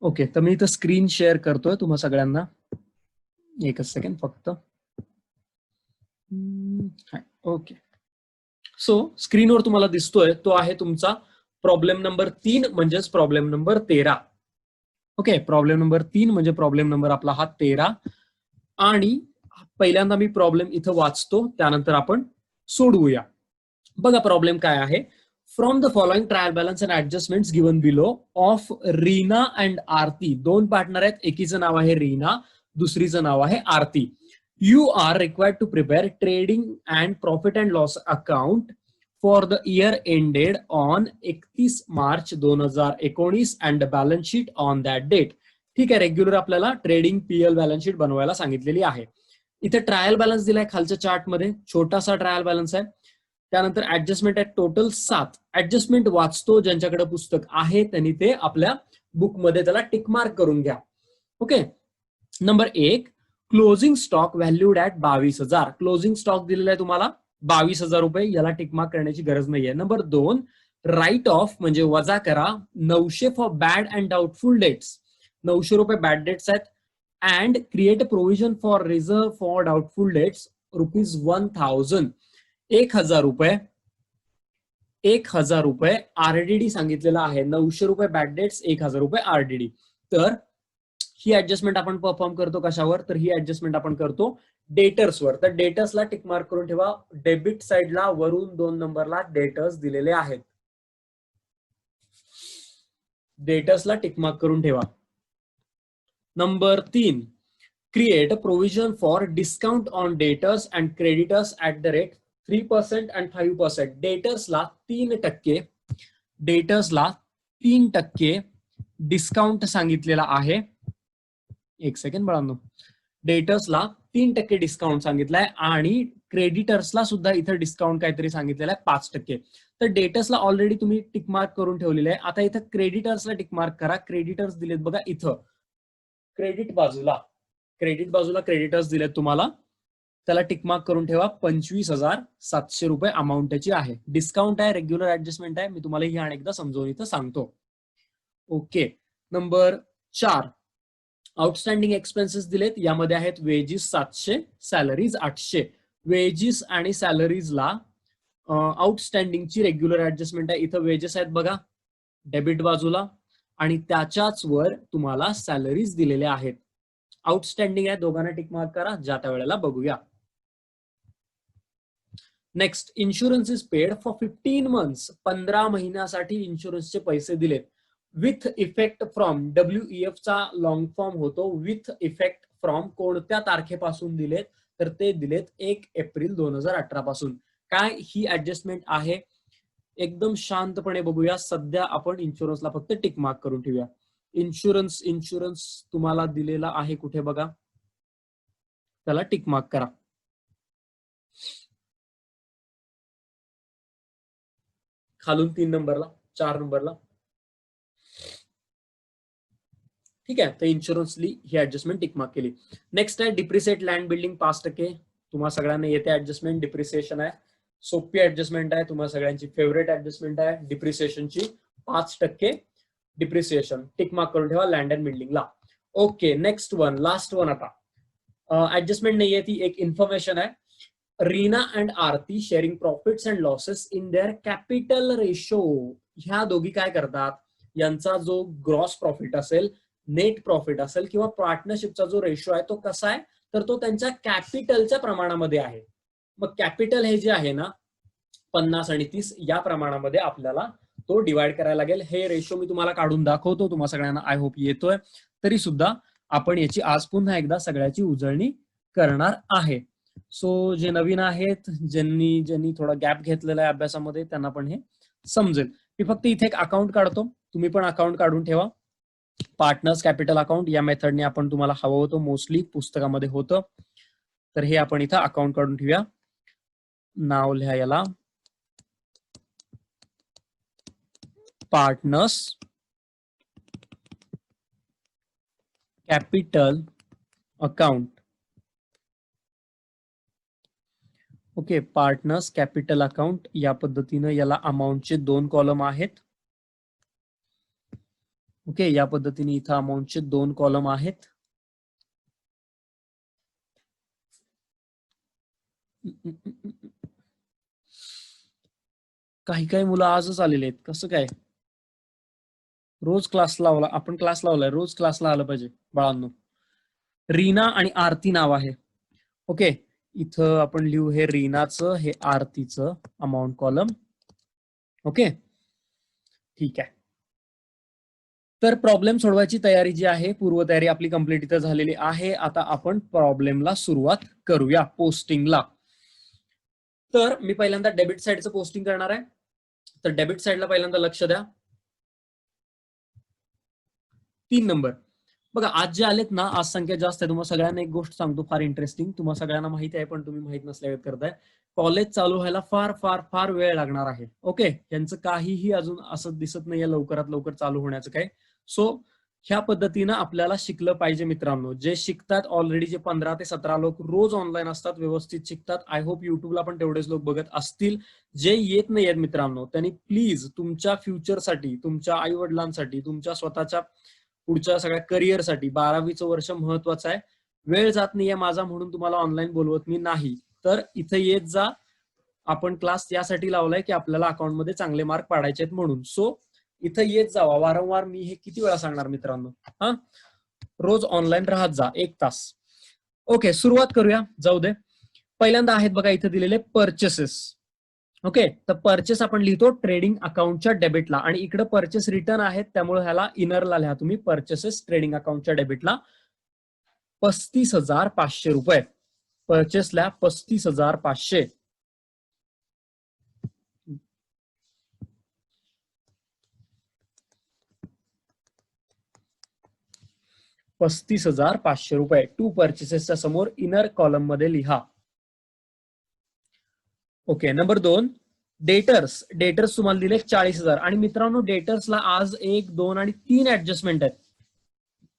Okay, तर मी इथं screen share करतोय तुम्हा सगळ्यांना. एकच सेकंड फक्त. ओके, सो स्क्रीनवर तुम्हाला दिसतोय तो आहे तुमचा प्रॉब्लेम नंबर 3 म्हणजेच problem number 13. Okay, problem number 3 म्हणजे प्रॉब्लेम नंबर आपला हा 13. आणि पहिल्यांदा मी प्रॉब्लेम इथं वाचतो, त्यानंतर आपण सोडवूया. बघा प्रॉब्लेम काय आहे. From the following trial balance and adjustments given below of Reena and Aarti. दोन पार्टनर आहेत, एकीचं नाव आहे रीना, दुसरीचं नाव आहे Aarti. You are required to prepare trading and profit and loss account for the year ended on 31 March 2019 and balance sheet on that date. ठीक आहे, regular आपल्याला trading PL balance sheet बनवायला सांगितलेली आहे. इथे ट्रायल बॅलन्स दिलाय खालच्या चार्टमध्ये, छोटासा ट्रायल बॅलन्स आहे. त्यानंतर ऍडजस्टमेंट आहे टोटल 7. ऍडजस्टमेंट वाचतो ज्यांच्याकडे पुस्तक आहे त्यांनी ते आपल्या बुकमध्ये त्याला टिक मार्क करून घ्या. Okay, number 1, closing stock valued at 22,000. Closing stock दिलेला आहे तुम्हाला 22,000 रुपये, याला टिक मार्क करण्याची गरज नाहीये. नंबर 2, राईट ऑफ म्हणजे वजा करा 900 for bad and doubtful debts. 900 रुपये बॅड डेट्स आहेत. And create a provision for reserve for doubtful debts ₹1,000. 1,000 रुपये, 1,000 रुपये आरडीडी सांगितलेला आहे. 900 रुपये बॅड डेट्स, 1,000 रुपये आरडीडी. तर ही ऍडजस्टमेंट आपण परफॉर्म करतो कशावर, तर ही ऍडजस्टमेंट आपण करतो डेटर्सवर. तर डेटर्सला टिक मार्क करून ठेवा. डेबिट साइडला वरून 2 नंबरला डेटर्स दिलेले आहेत. डेटर्सला टिक मार्क करून ठेवा. Number 3, create a provision for discount on debtors and creditors at the rate 3% and 5%. डेटर्सला 3%, डेटर्सला 3% discount सांगितलेला आहे. एक सेकंड बाळांनो, डेटर्सला 3% डिस्काउंट सांगितलाय आणि क्रेडिटर्सला सुद्धा इथं डिस्काउंट काहीतरी सांगितलेलं आहे 5%. तर डेटर्सला ऑलरेडी तुम्ही टिक मार्क करून ठेवलेले आहे. आता इथं क्रेडिटर्सला टिक मार्क करा. क्रेडिटर्स दिलेत बघा इथं क्रेडिट बाजूला, क्रेडिट बाजूला क्रेडिटर्स दिलेत तुम्हाला, त्याला टिक मार्क करून ठेवा. 25,700 रुपये अमाऊंट त्याची आहे. डिस्काउंट आहे, रेग्युलर ऍडजस्टमेंट आहे. मी तुम्हाला ही अनेकदा समजावून इथं सांगतो. ओके, नंबर 4, आउटस्टँडिंग एक्सपेन्सेस दिलेत. यामध्ये आहेत वेजीस 700, सॅलरीज 800. वेजीस आणि सॅलरीजला आउटस्टँडिंगची रेग्युलर ऍडजस्टमेंट आहे. इथं वेजेस आहेत बघा डेबिट बाजूला आणि त्याच्याच वर तुम्हाला सॅलरीज दिलेल्या आहेत. आउटस्टँडिंग आहे, दोघांना टिक मार्क करा. ज्या त्या वेळेला बघूया. Next, insurance is paid for 15 months. 15 महिन्यासाठी इन्शुरन्सचे पैसे दिलेत. विथ इफेक्ट फ्रॉम, WEF चा लॉंग फॉर्म होतो विथ इफेक्ट फ्रॉम. कोणत्या तारखेपासून दिलेत, तर ते दिलेत 1 एप्रिल 2018 पासून. काय ही ऍडजस्टमेंट आहे, एकदम शांतपणे बघूया. सध्या आपण इन्शुरन्सला फक्त टिक मार्क करून ठेवूया. इन्शुरन्स तुम्हाला दिलेला आहे कुठे बघा, त्याला टिक मार्क करा. खालून 3 नंबरला, 4 नंबरला. ठीक आहे, तर इन्शुरन्सली ही ऍडजस्टमेंट टिक मार्क केली. नेक्स्ट आहे डिप्रिसिएट लँड बिल्डिंग 5%. तुम्हा सगळ्यांना येते ऍडजस्टमेंट. डिप्रिसिएशन आहे, सोपी ऍडजस्टमेंट आहे, तुम्हाला सगळ्यांची फेवरेट ऍडजस्टमेंट आहे डिप्रिसिएशनची. 5% डिप्रिसिएशन टिक मार्क करून ठेवा लँड अँड बिल्डिंगला. Okay, next one, last one. आता ऍडजस्टमेंट नाहीये, ती एक इन्फॉर्मेशन आहे. Reena and Aarti sharing profits and losses in their capital ratio. ह्या दोघी काय करतात, यांचा जो ग्रॉस प्रॉफिट असेल, नेट प्रॉफिट असेल किंवा पार्टनरशिपचा जो रेशो आहे तो कसा आहे, तर तो त्यांच्या कॅपिटलच्या प्रमाणामध्ये आहे. मग कॅपिटल हे जे आहे ना 50 आणि 30 या प्रमाणामध्ये आपल्याला तो डिवाइड करायला लागेल. हे रेशो मी तुम्हाला काढून दाखवतो, तुम्हाला सगळ्यांना आय होप येतोय. तरी सुद्धा आपण याची आज पुन्हा एकदा सगळ्याची उजळणी करणार आहे. सो जे नवीन आहेत, ज्यांनी थोडा गॅप घेतलेला आहे अभ्यासामध्ये, त्यांना पण हे समजेल. मी फक्त इथे एक अकाउंट काढतो, तुम्ही पण अकाउंट काढून ठेवा. पार्टनर्स कॅपिटल अकाउंट या मेथडने आपण तुम्हाला हवं होतं, मोस्टली पुस्तकामध्ये होतं. तर हे आपण इथं अकाउंट काढून ठेवूया. नाव लिहा याला partners capital account. Okay, partners capital account या पद्धतीनं याला अमाऊंटचे 2 कॉलम आहेत. ओके, या पद्धतीने इथं अमाऊंटचे 2 कॉलम आहेत. काही काही मुलं आजच आलेले आहेत, कसं काय? रोज क्लास लावला आपण, क्लास लावलाय, रोज क्लासला आलं पाहिजे बाळांनो. रीना आणि आरती नाव आहे. ओके, इथं आपण लिहू हे रीनाचं, हे आरतीचं अमाऊंट कॉलम. ओके, ठीक आहे. तर प्रॉब्लेम सोडवायची तयारी जी आहे, पूर्वतयारी आपली कंप्लीट इथं झालेली आहे. आता आपण प्रॉब्लेमला सुरुवात करूया, पोस्टिंगला. तर मी पहिल्यांदा डेबिट साइडचं पोस्टिंग करणार आहे. तर डेबिट साइडला पहिल्यांदा लक्ष द्या. 3 नंबर बघा, आज जे आलेत ना, आज संख्या जास्त आहे. तुम्हाला सगळ्यांना एक गोष्ट सांगतो, फार इंटरेस्टिंग, तुम्हाला सगळ्यांना माहिती आहे पण तुम्ही माहित नसल्यागत करताय. कॉलेज चालू व्हायला फार फार फार वेळ लागणार आहे. ओके, यांचं काहीही अजून असं दिसत नाहीये लवकरात लवकर चालू होण्याचं काय. सो ह्या पद्धतीनं आपल्याला शिकलं पाहिजे मित्रांनो. जे शिकतात ऑलरेडी, जे 15 ते 17 लोक रोज ऑनलाईन असतात, व्यवस्थित शिकतात. आय होप युट्यूबला पण तेवढेच लोक बघत असतील. जे येत नाहीयेत मित्रांनो, त्यांनी प्लीज तुमच्या फ्युचरसाठी, तुमच्या आई वडिलांसाठी, तुमच्या स्वतःच्या पुढच्या सगळ्या करिअरसाठी 12वीचं वर्ष महत्वाचं आहे. वेळ जात नाहीये माझा म्हणून तुम्हाला ऑनलाईन बोलवत मी नाही. तर इथं येत जा. आपण क्लास यासाठी लावलाय की आपल्याला अकाउंटमध्ये चांगले मार्क पाडायचे आहेत म्हणून. सो इथं येत जावा वारंवार. मी हे किती वेळा सांगणार मित्रांनो, हा, रोज ऑनलाईन राहत जा 1 तास. ओके, सुरुवात करूया. जाऊ दे, पहिल्यांदा आहेत बघा इथे दिलेले परचेसेस. ओके, तर परचेस आपण लिहितो ट्रेडिंग अकाउंटच्या डेबिटला, आणि इकडे परचेस रिटर्न आहेत त्यामुळे ह्याला इनरला लिहा तुम्ही. परचेसेस ट्रेडिंग अकाउंटच्या डेबिटला 35,500 रुपये. परचेसला 35,500. 35,500 रुपये टू परचेसेसच्या समोर इनर कॉलम मध्ये लिहा. Okay, number 2 debtors. डेटर्स तुम्हाला दिले 40,000. आणि मित्रांनो, डेटर्सला आज 1, 2 आणि 3 ऍडजस्टमेंट आहेत.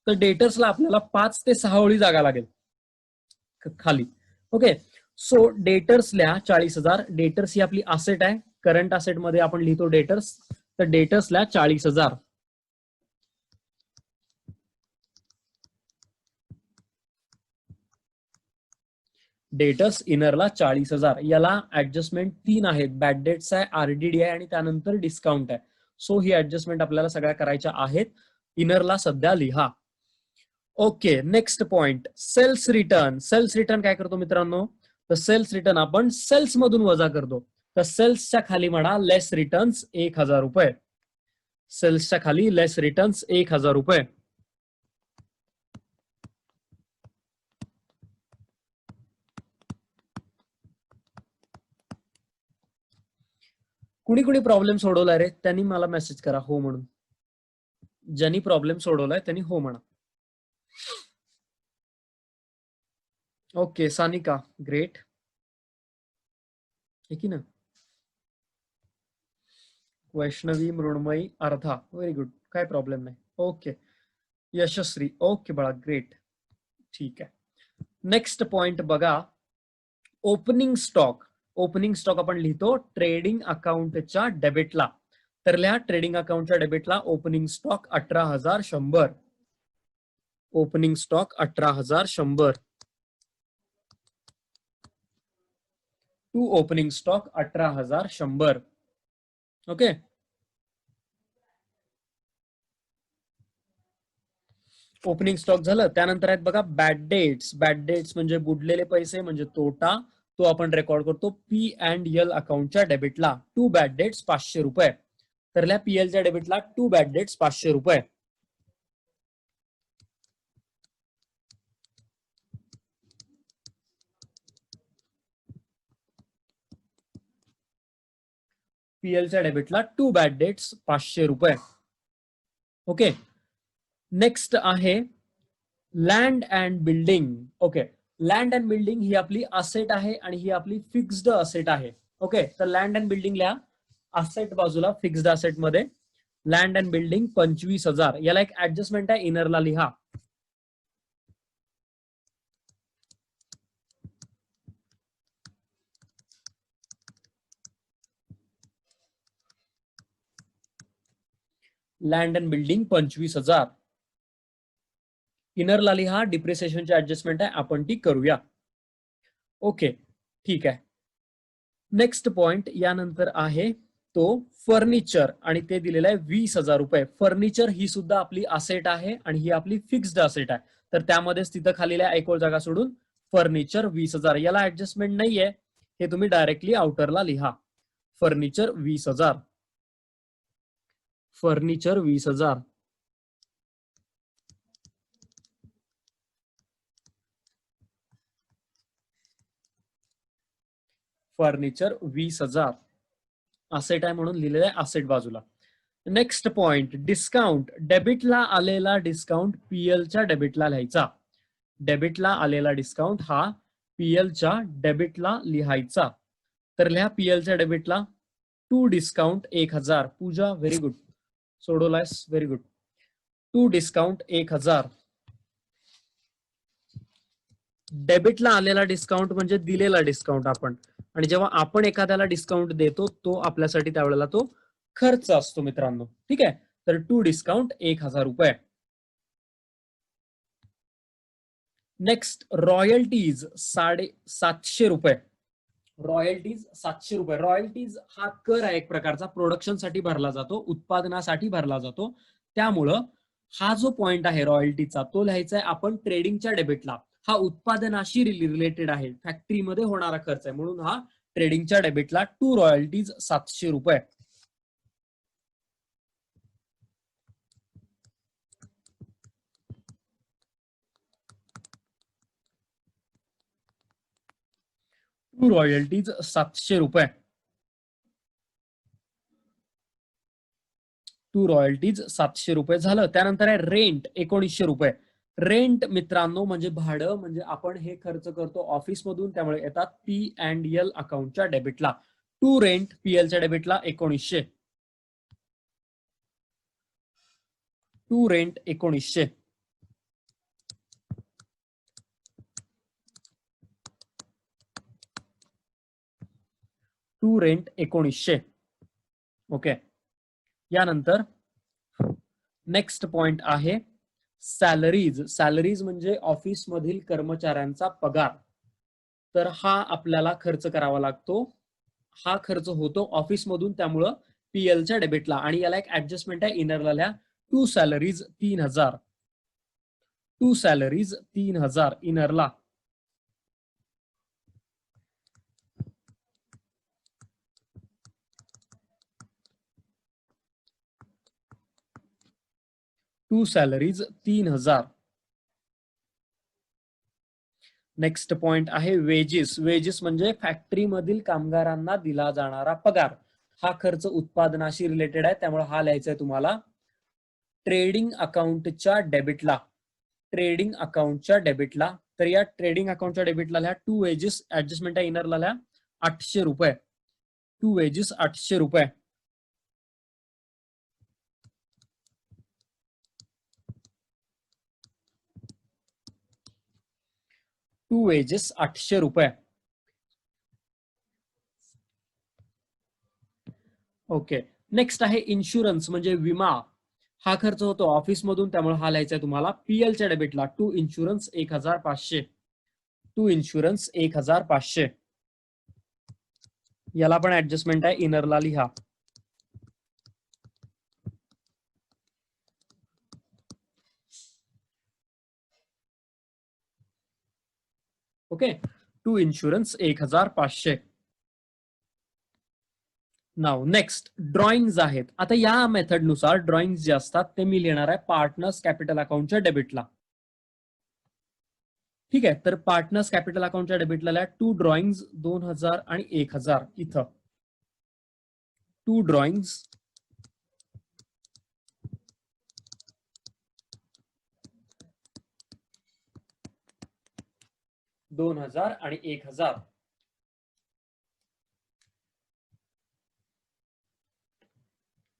तर डेटर्सला आपल्याला 5 ते 6 ओळी जागा लागेल खाली. ओके, सो डेटर्सला 40,000. डेटर्स ही आपली असेट आहे. करंट असेट मध्ये आपण लिहितो डेटर्स. तर डेटर्सला 40,000. डेटर्स इनरला 40,000. याला ऍडजस्टमेंट 3 आहेत. बॅड डेट्स आहे, आरडीडी आहे आणि त्यानंतर डिस्काउंट आहे. सो ही ऍडजस्टमेंट आपल्याला सगळ्या करायच्या आहेत. इनरला सध्या लिहा. Okay, next point, sales return. Sales return काय करतो मित्रांनो, तर सेल्स रिटर्न आपण सेल्स मधून वजा करतो. तर सेल्सच्या खाली म्हणा लेस रिटर्न्स 1,000 रुपये. सेल्सच्या खाली लेस रिटर्न्स 1,000 रुपये. कुणी कुणी प्रॉब्लेम सोडवलाय रे, त्यांनी मला मेसेज करा हो म्हणून. ज्यांनी प्रॉब्लेम सोडवलाय त्यांनी हो म्हणा. Okay, Sanika, great. है की ना. वैष्णवी, मृण्मयी, अर्धा, व्हेरी गुड, काय प्रॉब्लेम नाही. ओके, यशस्वी, ओके बाळा, ग्रेट, ठीक आहे. नेक्स्ट पॉइंट बघा, ओपनिंग स्टॉक. ओपनिंग स्टॉक आपण लिहितो ट्रेडिंग अकाउंटच्या डेबिटला. तर लिहा ट्रेडिंग अकाउंटच्या डेबिटला opening stock 18,100. Opening stock 18,100 to opening stock 18,100. Okay, opening stock झालं. त्यानंतर आहेत बघा बॅड डेट्स. बॅड डेट्स म्हणजे बुडलेले पैसे, म्हणजे तोटा. तो आपण रेकॉर्ड करतो P&L अकाउंटच्या डेबिटला. टू बॅड डेट्स 500 रुपये. तर लिहा पीएलच्या डेबिटला टू बॅड डेट्स 500 रुपये. पीएलच्या डेबिटला टू बॅड डेट्स 500 रुपये. ओके, नेक्स्ट आहे land and building. Okay, land and building ही आपली असेट आहे आणि ही आपली फिक्स्ड असेट आहे. ओके, तर लँड अँड बिल्डिंग लिहा असेट बाजूला, फिक्स्ड असेट मध्ये लँड अँड बिल्डिंग 25,000. याला एक ऍडजस्टमेंट आहे, इनरला लिहा. Land and building 25,000. इनरला लिहा, डिप्रिसिएशनची ऍडजस्टमेंट आहे, आपण ती करूया. ओके, ठीक आहे. नेक्स्ट पॉइंट यानंतर आहे तो फर्निचर, आणि ते दिलेलं आहे 20,000 रुपये. फर्निचर ही सुद्धा आपली असेट आहे आणि ही आपली फिक्स्ड असेट आहे, तर त्यामध्येच तिथं खालील्या ऐकूळ जागा सोडून फर्निचर 20,000. याला ऍडजस्टमेंट नाहीये, हे तुम्ही डायरेक्टली आउटरला लिहा. फर्निचर 20,000. फर्निचर 20,000. फर्निचर 20,000 असेट आहे म्हणून लिहिलेलं आहे असेट बाजूला. Next point, discount. डेबिटला आलेला डिस्काउंट पीएलच्या डेबिटला लिहायचा. डेबिटला आलेला डिस्काउंट हा पीएलच्या डेबिटला लिहायचा. तर लिहा पीएलच्या डेबिटला to discount 1,000. Pooja, very good, सोडवलायस, व्हेरी गुड. To discount 1,000. डेबिटला आलेला डिस्काउंट म्हणजे दिलेला डिस्काउंट आपण, आणि जेव्हा आपण एखाद्याला डिस्काउंट देतो तो आपल्यासाठी त्यावेळेला तो खर्च असतो मित्रांनो. ठीक आहे, तर टू डिस्काउंट 1,000 रुपये. नेक्स्ट, रॉयल्टीज 750 रुपये. रॉयल्टीज 700 रुपये. रॉयल्टीज हा कर आहे एक प्रकारचा, प्रोडक्शनसाठी भरला जातो, उत्पादनासाठी भरला जातो. त्यामुळं हा जो पॉइंट आहे रॉयल्टीचा तो लिहायचा आहे आपण ट्रेडिंगच्या डेबिटला. हा उत्पादनाशी रिलेटेड आहे, फॅक्टरीमध्ये होणारा खर्च आहे, म्हणून हा ट्रेडिंगच्या डेबिटला टू रॉयल्टीज 700 रुपये. टू रॉयल्टीज 700 रुपये. टू रॉयल्टीज 700 रुपये झालं. त्यानंतर आहे रेंट 1900 रुपये. रेंट मित्रांनो म्हणजे भाडं, म्हणजे आपण हे खर्च करतो ऑफिस मधून, त्यामुळे येतात P&L अकाउंटच्या डेबिटला. टू रेंट पीएलच्या डेबिटला 1900. To rent 1900. To rent 1900. Okay, यानंतर नेक्स्ट पॉइंट आहे सॅलरीज. सॅलरीज म्हणजे ऑफिस मधील कर्मचाऱ्यांचा पगार. तर हा आपल्याला खर्च करावा लागतो, हा खर्च होतो ऑफिस मधून, त्यामुळं पीएलच्या डेबिटला. आणि याला एक ऍडजस्टमेंट आहे इनरला लिहा, टू सॅलरीज 3,000. टू सॅलरीज 3,000 इनरला. To salaries 3,000. नेक्स्ट पॉइंट आहे वेजेस. वेजेस म्हणजे फॅक्टरी मधील कामगारांना दिला जाणारा पगार. हा खर्च उत्पादनाशी रिलेटेड आहे, त्यामुळे हा लिहायचा आहे तुम्हाला ट्रेडिंग अकाउंटच्या डेबिटला. ट्रेडिंग अकाउंटच्या डेबिटला. तर या ट्रेडिंग अकाउंटच्या डेबिटला लिहा टू वेजेस, ऍडजस्टमेंट आहे इनरला लिहा 800 रुपये. टू वेजेस 800 रुपये. टू वेजेस 800 रुपये. ओके, नेक्स्ट आहे इन्शुरन्स म्हणजे विमा. हा खर्च होतो ऑफिस मधून, त्यामुळे हा लिहायचा आहे तुम्हाला पीएलच्या डेबिटला टू इन्शुरन्स 1,500. To insurance 1,500. याला पण ऍडजस्टमेंट आहे इनरला लिहा. Okay, to insurance 1,500. नाव नेक्स्ट ड्रॉइंग्स आहेत. आता या मेथडनुसार ड्रॉइंग्स जे असतात ते मी लिहिणार आहे पार्टनर्स कॅपिटल अकाउंटच्या डेबिटला. ठीक आहे, तर पार्टनर्स कॅपिटल अकाउंटच्या डेबिटला लिहा टू ड्रॉइंग्स 2,000 आणि 1,000 इथं. टू ड्रॉइंग्स 2,000 आणि 1,000.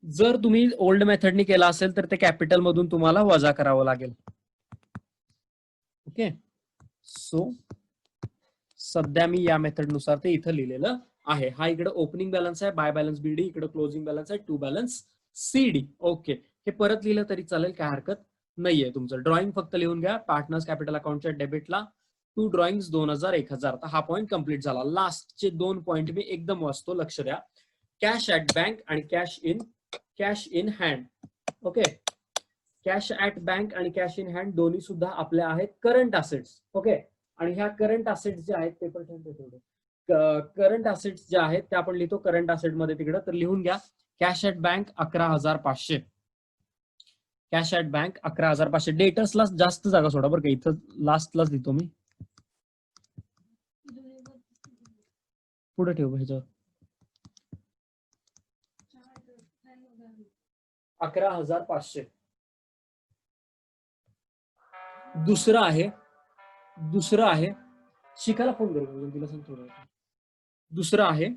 जर तुम्ही ओल्ड मेथडनी केला असेल तर ते कॅपिटल मधून तुम्हाला वजा करावं लागेल. ओके, सो सध्या मी या मेथडनुसार ते इथं लिहिलेलं आहे. हा इकडे ओपनिंग बॅलन्स आहे, बाय बॅलन्स बीडी, इकडे क्लोजिंग बॅलन्स आहे, टू बॅलन्स सीडी. ओके, हे परत लिहिलं तरी चालेल, काय हरकत नाहीये. तुमचं ड्रॉइंग फक्त लिहून घ्या. पार्टनर्स कॅपिटल अकाउंटच्या डेबिटला 2 ड्रॉइंग्स 2000 1000. तर हा पॉईंट कम्प्लीट झाला. लास्टचे 2 पॉईंट मी एकदम वाचतो, लक्ष द्या. कॅश ऍट बँक आणि cash in hand. Okay, cash at bank आणि कॅश इन हँड दोन्ही सुद्धा आपल्या आहेत करंट असेट्स. ओके, आणि ह्या करंट असेट्स जे आहेत, पेपर करंट असेट्स ज्या आहेत त्या आपण लिहितो करंट असेट मध्ये तिकडं. तर लिहून घ्या, cash at bank 11,500. Cash at bank 11,500. डेटर्सला जास्त जागा सोडा बरं का, इथं लास्टलाच लिहितो मी. पुढे ठेव ह्याच्यावर. 11,500. दुसरं आहे शिकायला फोन करू तिला सांग थोडं. दुसरं आहे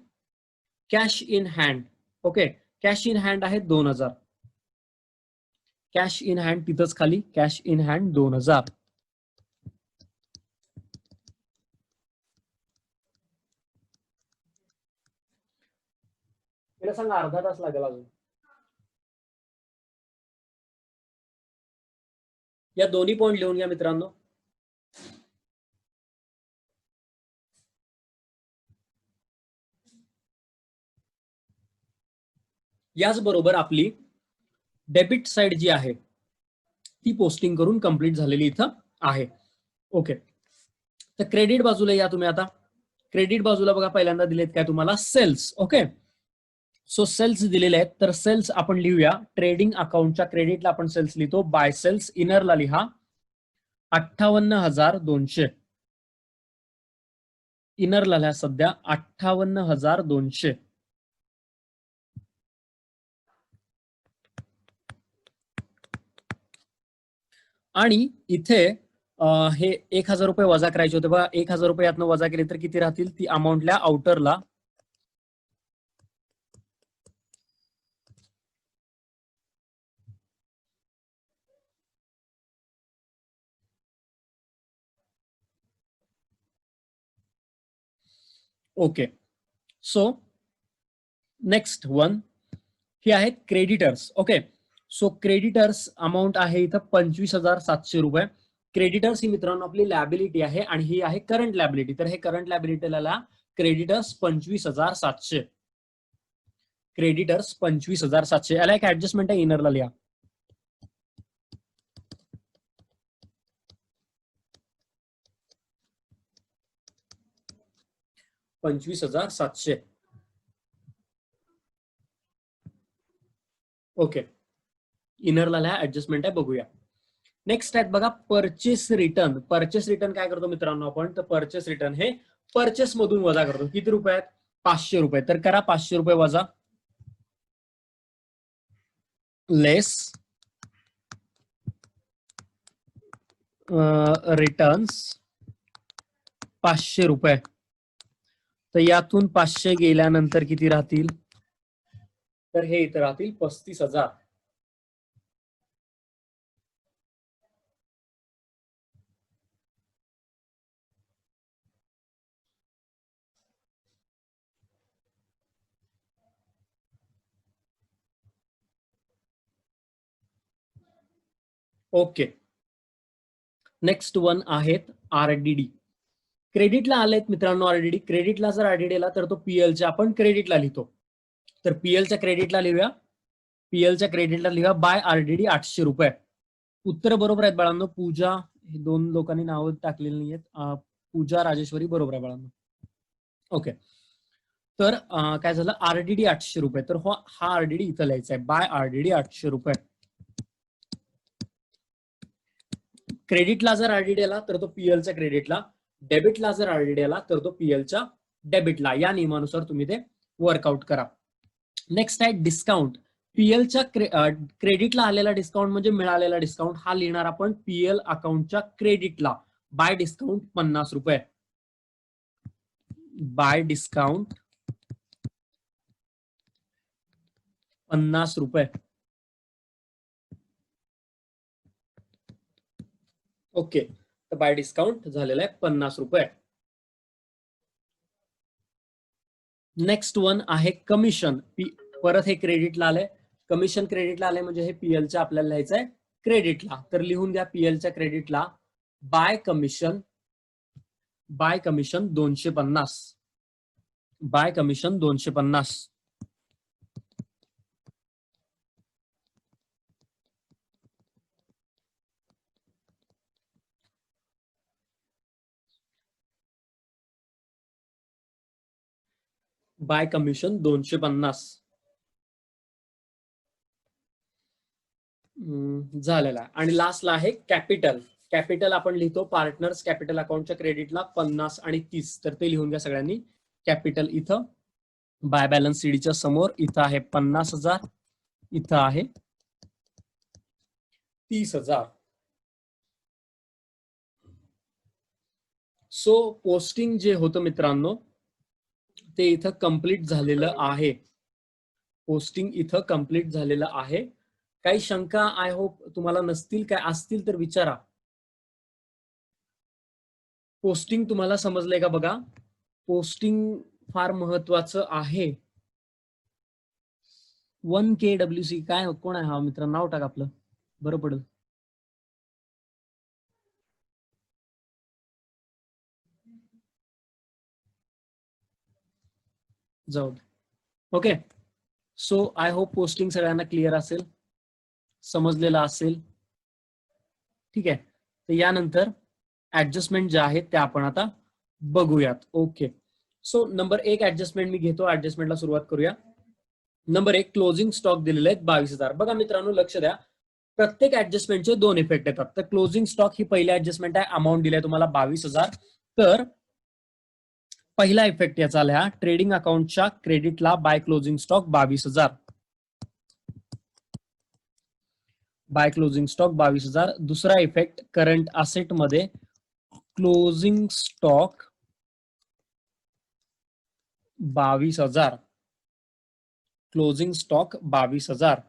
cash in hand. Okay, cash in hand आहे 2000. कॅश इन हँड तिथंच खाली, कॅश इन हँड 2000. तिला सांग अर्धा तास लागेल अजून. या दोन्ही पॉईंट लिहून घ्या मित्रांनो. याचबरोबर आपली डेबिट साइड जी आहे ती पोस्टिंग करून कंप्लीट झालेली इथं आहे. ओके, तर क्रेडिट बाजूला या तुम्ही आता. क्रेडिट बाजूला बघा पहिल्यांदा दिलेत काय तुम्हाला, सेल्स. ओके, सो सेल्स दिलेले आहेत. तर सेल्स आपण लिहूया. ट्रेडिंग अकाउंटच्या क्रेडिटला आपण सेल्स लिहितो. बाय सेल्स इनरला लिहा 58,200. इनरला लिहा सध्या 58,200. आणि इथे हे 1,000 रुपये वजा करायचे होते बघा. 1,000 रुपये यातनं वजा केले तर किती राहतील, ती अमाऊंटला आउटरला ओके. सो नेक्स्ट वन ही आहेत creditors. Okay, so creditors amount आहे इथं 25,700 रुपये. क्रेडिटर्स ही मित्रांनो आपली लॅबिलिटी आहे आणि ही आहे करंट लॅबिलिटी. तर हे करंट लॅबिलिटीला क्रेडिटर्स 25,700. क्रेडिटर्स 25,700. याला एक ऍडजस्टमेंट आहे, इनरला लिहा 25,700. ओके, इनरला लिहा, ऍडजस्टमेंट आहे, बघूया. नेक्स्ट आहेत बघा परचेस रिटर्न. परचेस रिटर्न काय करतो मित्रांनो आपण, तर परचेस रिटर्न हे परचेस मधून वजा करतो. किती रुपये आहेत, 500 रुपये. तर करा 500 रुपये वजा लेस रिटर्न्स 500 रुपये. तर यातून 500 गेल्यानंतर किती राहतील, तर हे इथं राहतील 35,000. ओके, नेक्स्ट वन आहेत आरडीडी. क्रेडिटला आलेत मित्रांनो आरडीडी. क्रेडिटला जर आरडीडी आला तर तो पीएलच्या आपण क्रेडिटला लिहितो. तर पीएलच्या क्रेडिटला लिहूया. पीएलच्या क्रेडिटला लिहा बाय आरडीडी 800 रुपये. उत्तर बरोबर आहेत बाळांनो. पूजा, हे दोन लोकांनी नावं टाकलेली नाहीयेत. पूजा राजेश्वरी बरोबर आहे बाळांनो. ओके, तर काय झालं, आरडीडी 800 रुपये. तर हा आरडीडी इथं लिहायचा आहे, बाय आरडीडी 800 रुपये. क्रेडिटला जर आरडीडी आला तर तो पीएलच्या क्रेडिटला, डेबिटला जर आरडीडी आला तर तो पीएलच्या डेबिटला. या नियमानुसार तुम्ही ते वर्कआउट करा. नेक्स्ट आहे डिस्काउंट. पीएलच्या क्रेडिटला आलेला डिस्काउंट म्हणजे मिळालेला डिस्काउंट, हा लिहिणार आपण पीएल अकाउंटच्या क्रेडिटला. बाय डिस्काउंट 50 रुपये. बाय डिस्काउंट 50 रुपये. ओके, तर बाय डिस्काउंट झालेला आहे 50 रुपये. नेक्स्ट वन आहे कमिशन. परत हे क्रेडिटला आलंय. कमिशन क्रेडिटला आले म्हणजे हे पीएलच्या आपल्याला लिहायचंय क्रेडिटला. तर लिहून घ्या पीएलच्या क्रेडिटला by commission 250. By commission 250. By commission 250 झालेला आहे. आणि लास्टला आहे कॅपिटल. कॅपिटल आपण लिहितो पार्टनर्स कॅपिटल अकाउंटच्या क्रेडिटला 50 आणि 30. तर ते लिहून घ्या सगळ्यांनी. कॅपिटल इथं बाय बॅलन्स सीडीच्या समोर इथं आहे 50,000, इथं आहे 30,000. सो पोस्टिंग जे होतं मित्रांनो ते इथं कंप्लीट झालेलं आहे. पोस्टिंग इथं कंप्लीट झालेलं आहे. काही शंका आय होप तुम्हाला नसतील, काय असतील तर विचारा. पोस्टिंग तुम्हाला समजलंय का बघा. पोस्टिंग फार महत्वाचं आहे. 1KWC काय कोण आहे हा मित्र, नाव टाक आपलं बरं पडेल. जाऊ okay. So I hope posting सगळ्यांना क्लिअर असेल, समजलेलं असेल. ठीक आहे. तर यानंतर ऍडजस्टमेंट ज्या आहेत त्या आपण आता बघूयात. ओके. सो नंबर 1 ऍडजस्टमेंट मी घेतो. ऍडजस्टमेंटला सुरुवात करूया. नंबर 1 क्लोजिंग स्टॉक दिलेले आहेत 22,000. बघा मित्रांनो लक्ष द्या, प्रत्येक ऍडजस्टमेंटचे 2 इफेक्ट येतात. तर क्लोजिंग स्टॉक ही पहिली ऍडजस्टमेंट आहे. अमाऊंट दिलाय तुम्हाला 22,000. तर पहिला इफेक्ट याचा लिहा ट्रेडिंग अकाउंटच्या क्रेडिटला by closing stock 22,000. By closing stock 22,000. दुसरा इफेक्ट करंट असेट मध्ये closing stock 22,000. Closing stock 22,000.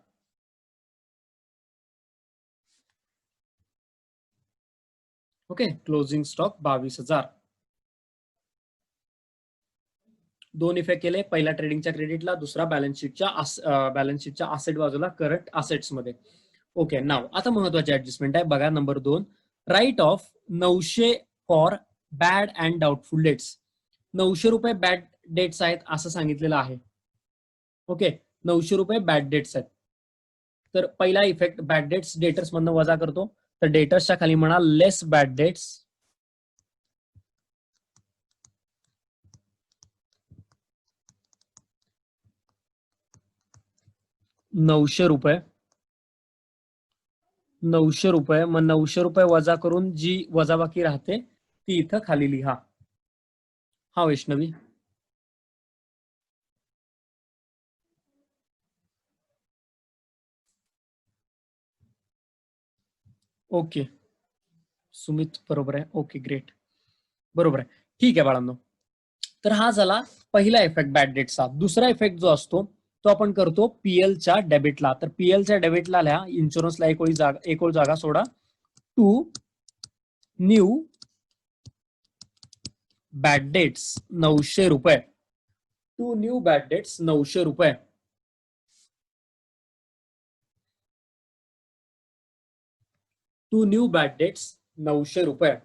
Okay. Closing stock 22,000. दोन इफेक्ट केले. पहिला ट्रेडिंगच्या क्रेडिटला, दुसरा बॅलन्स शीटच्या असेट बाजूला करंट असेट्स मध्ये. ओके. नाव आता महत्वाची ऍडजस्टमेंट आहे बघा. Number 2 write off 900 for bad and doubtful debts. 900 रुपये बॅड डेट्स आहेत असं सांगितलेलं आहे. ओके. 900 रुपये बॅड डेट्स आहेत. तर पहिला इफेक्ट बॅड डेट्स डेटर्स मधनं वजा करतो. तर डेटर्सच्या खाली म्हणा लेस बॅड डेट्स. 900 रुपये. 900 रुपये. मग 900 रुपये वजा करून जी वजाबाकी राहते ती इथं खाली लिहा. हा वैष्णवी. ओके. सुमित बरोबर आहे. Okay great. बरोबर आहे. ठीक आहे बाळांनो. तर हा झाला पहिला इफेक्ट बॅड डेटचा. दुसरा इफेक्ट जो असतो तो आपण करतो पीएलच्या डेबिटला. तर पीएलच्या डेबिटला लिहा इन्शुरन्सला एक ओळ जागा सोडा. टू न्यू बॅड डेट्स 900 रुपये. टू न्यू बॅड डेट्स 900 रुपये. टू न्यू बॅड डेट्स 900 रुपये.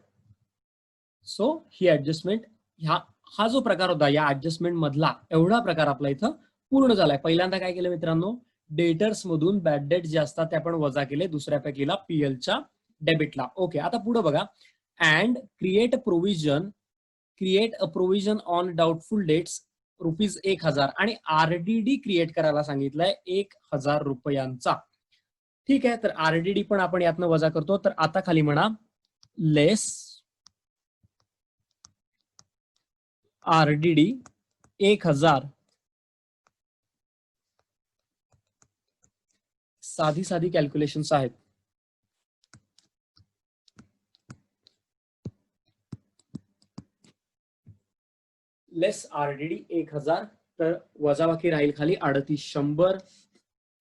सो ही ऍडजस्टमेंट हा जो प्रकार होता या ऍडजस्टमेंट मधला एवढा प्रकार आपला इथं पूर्ण झालाय. पहिल्यांदा काय केलं मित्रांनो, डेटर्स मधून बॅड डेट जे असतात ते आपण वजा केले. दुसऱ्या पैकीला पीएलच्या डेबिटला. ओके. आता पुढे बघा. And create a provision on doubtful debts ₹1,000 आणि आरडीडी क्रिएट करायला सांगितलंय 1,000 रुपयांचा. ठीक आहे. तर आरडीडी पण आपण यातनं वजा करतो. तर आता खाली म्हणा लेस आरडीडी 1,000. साधी कॅल्क्युलेशन्स आहेत. लेस आरडीडी 1,000. तर वजाबाकी राहील खाली 3,800.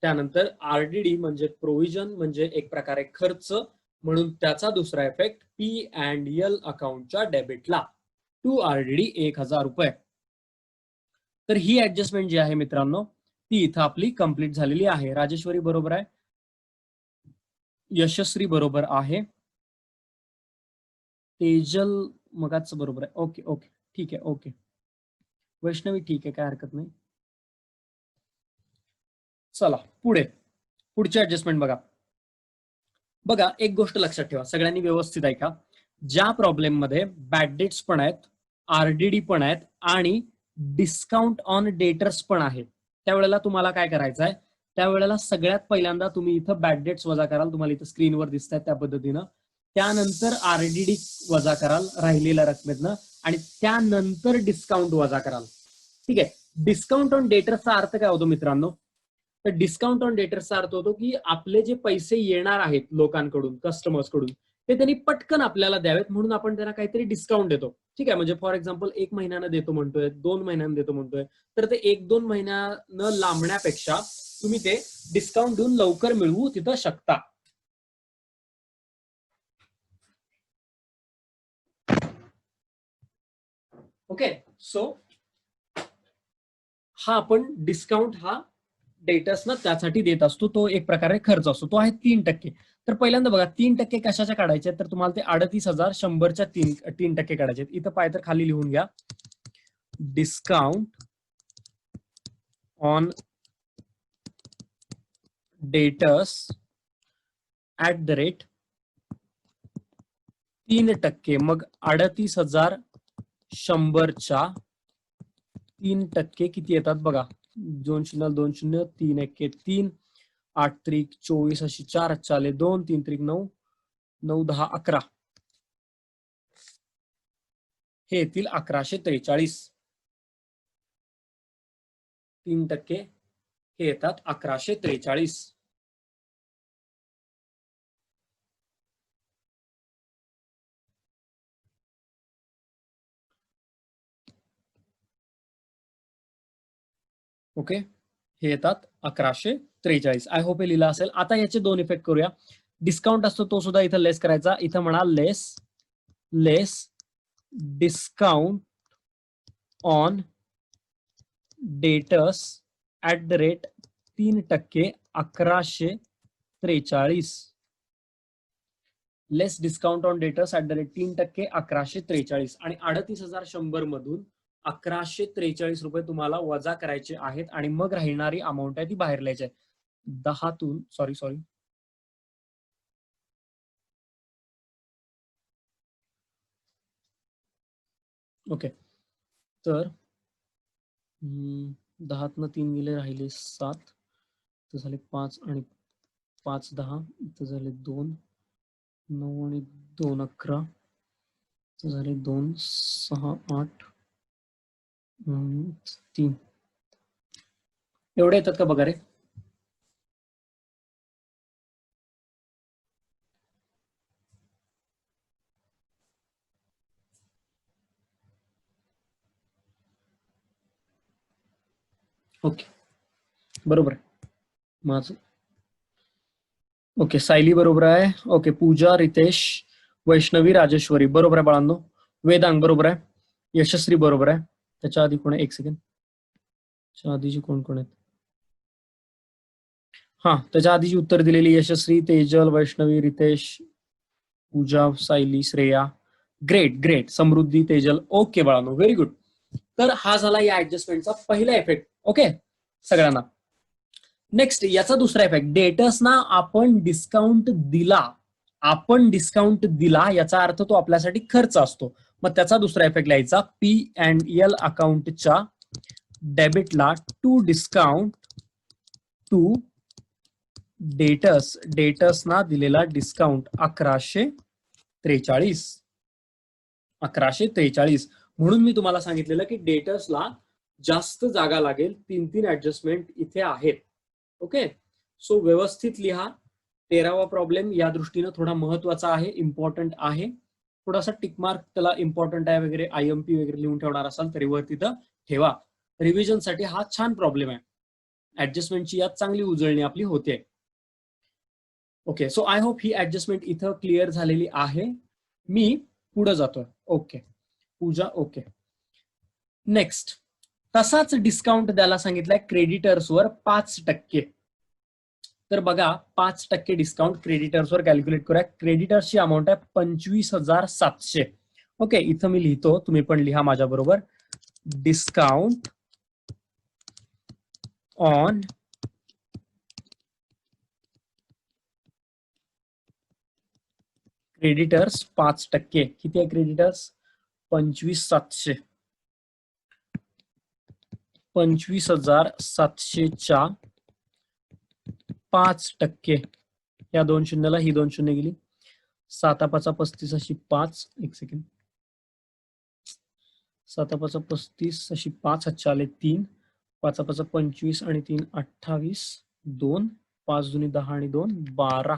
त्यानंतर आरडीडी म्हणजे प्रोव्हिजन म्हणजे एक प्रकारे खर्च म्हणून त्याचा दुसरा इफेक्ट पी अँड एल अकाउंटच्या डेबिटला टू आरडीडी 1,000 रुपये. तर ही ऍडजस्टमेंट जी आहे मित्रांनो ती इथं आपली कंप्लीट झालेली आहे. राजेश्वरी बरोबर आहे, यशस्वी बरोबर आहे, तेजल मगाच बरोबर आहे. ओके ओके ठीक आहे. ओके वैष्णवी ठीक आहे, काय हरकत नाही. चला पुढे, पुढची ऍडजस्टमेंट बघा. बघा एक गोष्ट लक्षात ठेवा, सगळ्यांनी व्यवस्थित ऐका. ज्या प्रॉब्लेम मध्ये बॅड डेट्स पण आहेत, आरडीडी पण आहेत आणि डिस्काउंट ऑन डेटर्स पण आहे, त्यावेळेला तुम्हाला काय करायचं आहे, त्यावेळेला सगळ्यात पहिल्यांदा तुम्ही इथं बॅड डेट्स वजा कराल, तुम्हाला इथं स्क्रीनवर दिसत आहेत त्या पद्धतीनं. त्यानंतर आरडीडी वजा कराल राहिलेल्या रकमेतनं आणि त्यानंतर डिस्काउंट वजा कराल. ठीक आहे. डिस्काउंट ऑन डेटर्सचा अर्थ काय होतो मित्रांनो, तर डिस्काउंट ऑन डेटर्सचा अर्थ होतो की आपले जे पैसे येणार आहेत लोकांकडून, कस्टमर्स कडून, ते त्यांनी पटकन आपल्याला द्यावेत म्हणून आपण त्यांना काहीतरी डिस्काउंट देतो. ठीक आहे. म्हणजे फॉर एक्झाम्पल 1 महिन्यानं देतो म्हणतोय, 2 महिन्यानं देतो म्हणतोय, तर ते 1-2 महिन्यानं लांबण्यापेक्षा तुम्ही ते डिस्काउंट देऊन लवकर मिळवू तिथं शकता. ओके. सो हा आपण डिस्काउंट हा डेटर्सना त्यासाठी देत असतो, तो एक प्रकारे खर्च असतो, तो आहे 3%. तर पहिल्यांदा बघा 3% कशाच्या काढायचे, तर तुम्हाला ते 38,100च्या 3% काढायचे. इथं पाय तर खाली लिहून घ्या, डिस्काउंट ऑन डेटर्स @ 3%. मग 38,100च्या 3% किती येतात बघा, 2 0 2 0 3 1 3 8 त्रिक 24 अशी 4 चाले 2 3 त्रिक 9 9 10 11 हे येतील 1143. 3% हे येतात 1143. ओके, हे येतात 1143. आय होप हे लिहिलं असेल. आता याचे 2 इफेक्ट करूया. डिस्काउंट असतो तो सुद्धा इथं लेस करायचा. इथं म्हणा less discount on debtors @ 3%, 1143. Less discount on debtors @ 3%, 1143. आणि 38,100 मधून 1143 रुपये तुम्हाला वजा करायचे आहेत आणि मग राहणारी अमाऊंट आहे ती बाहेर लिहायची आहे. 10तून सॉरी ओके, तर 10तनं 3 गेले, राहिले 7, तर झाले 5 आणि 5 10, तर झाले 2 9 आणि 2 11, तर झाले 2 6 8 3. एवढे येतात का बघा रे. ओके बरोबर आहे माझं. ओके सायली बरोबर आहे. ओके पूजा, रितेश, वैष्णवी, राजेश्वरी बरोबर आहे बाळांनो. वेदांग बरोबर आहे, यशस्वी बरोबर आहे. त्याच्या आधी कोण आहे, 1 सेकंड, त्याच्या आधीची कोण कोण आहेत, हा त्याच्या आधीची उत्तर दिलेली Yashasvi, Tejal, Vaishnavi, Ritesh, Pooja, Sayali, Shreya. Great great. Samruddhi, Tejal. Okay बाळांनो, व्हेरी गुड. तर हा झाला या ऍडजस्टमेंटचा पहिला इफेक्ट. ओके सगळ्यांना. नेक्स्ट याचा दुसरा इफेक्ट, डेटर्सना आपण डिस्काउंट दिला, याचा अर्थ तो आपल्यासाठी खर्च असतो. मग त्याचा दुसरा इफेक्ट लिहायचा, P&L अकाउंटच्या डेबिटला टू डिस्काउंट टू डेटर्सना दिलेला डिस्काउंट 1143. म्हणून मी तुम्हाला सांगितलेलं की डेटर्सला जास्त जागा लागेल, 3 ऍडजस्टमेंट इथे आहेत. ओके सो व्यवस्थित लिहा. 13वा प्रॉब्लेम या दृष्टीनं थोडा महत्वाचा आहे, इम्पॉर्टंट आहे. थोडासा टिकमार्क त्याला इम्पॉर्टंट आहे वगैरे, IMP वगैरे लिहून ठेवणार असाल तरी वर तिथं ठेवा. रिव्हिजनसाठी हा छान प्रॉब्लेम आहे. ऍडजस्टमेंटची यात चांगली उजळणी आपली होते. Okay so I hope he adjustment इथं क्लिअर झालेली आहे. मी पुढे जातोय. ओके पूजा. ओके नेक्स्ट तसाच डिस्काउंट द्यायला सांगितलाय क्रेडिटर्सवर 5%. तर बघा 5% डिस्काउंट क्रेडिटर्सवर कॅल्क्युलेट करूया. क्रेडिटर्सची अमाऊंट आहे 25,700. ओके, इथं मी लिहितो, तुम्ही पण लिहा माझ्या बरोबर. Discount on creditors 5%. किती आहे क्रेडिटर्स? 25,700. 25,700च्या 5%. या 2 शून्याला ही 2 शून्य गेली. 7 35 अशी 5. एक सेकंड. 7 35 अशी 5. अच्छा आले 3. 5 25 आणि 3 28. 2 5 दुनी 10 आणि 2 12.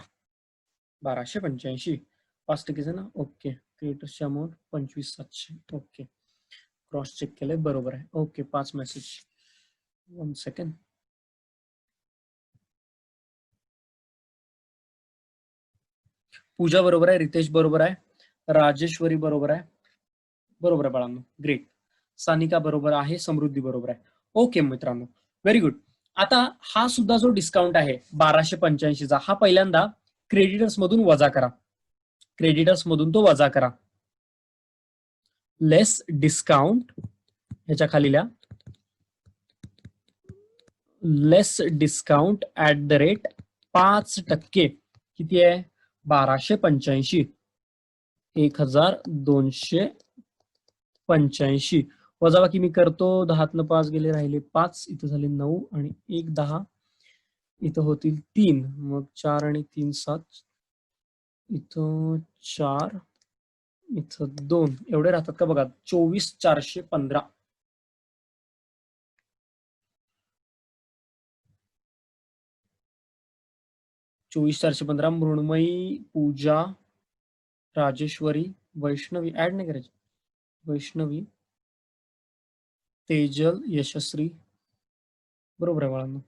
1285. 5% आहे ना. ओके, क्रेडिटर्सची अमाऊंट 25,700. ओके, क्रॉस चेक केलंय, बरोबर आहे. Okay, 5 message. 1 सेकंड. पूजा बरोबर आहे, रितेश बरोबर आहे, राजेश्वरी बरोबर आहे. बरोबर आहे बाळांनो, ग्रेट. सानिका बरोबर आहे, समृद्धी बरोबर आहे. ओके मित्रांनो, व्हेरी गुड. आता हा सुद्धा जो डिस्काउंट आहे 1285चा, हा पहिल्यांदा क्रेडिटर्स मधून वजा करा. क्रेडिटर्स मधून तो वजा करा. लेस डिस्काउंट, ह्याच्या खाली लिहा, लेस डिस्काउंट ऍट द रेट 5%. किती आहे? 1285. 1285 वजाबाकी मी करतो. 10तनं 5 गेले, राहिले 5. इथं झाले 9 आणि 1 10. इथं होतील 3. मग 4 आणि 3 7. इथं 4, इथं 2. एवढे राहतात का बघा. 24,415. 24,415. मृण्मयी, पूजा, राजेश्वरी, वैष्णवी ऍड नाही करायची. वैष्णवी, तेजल, यशस्वी बरोबर आहे बाळांनो.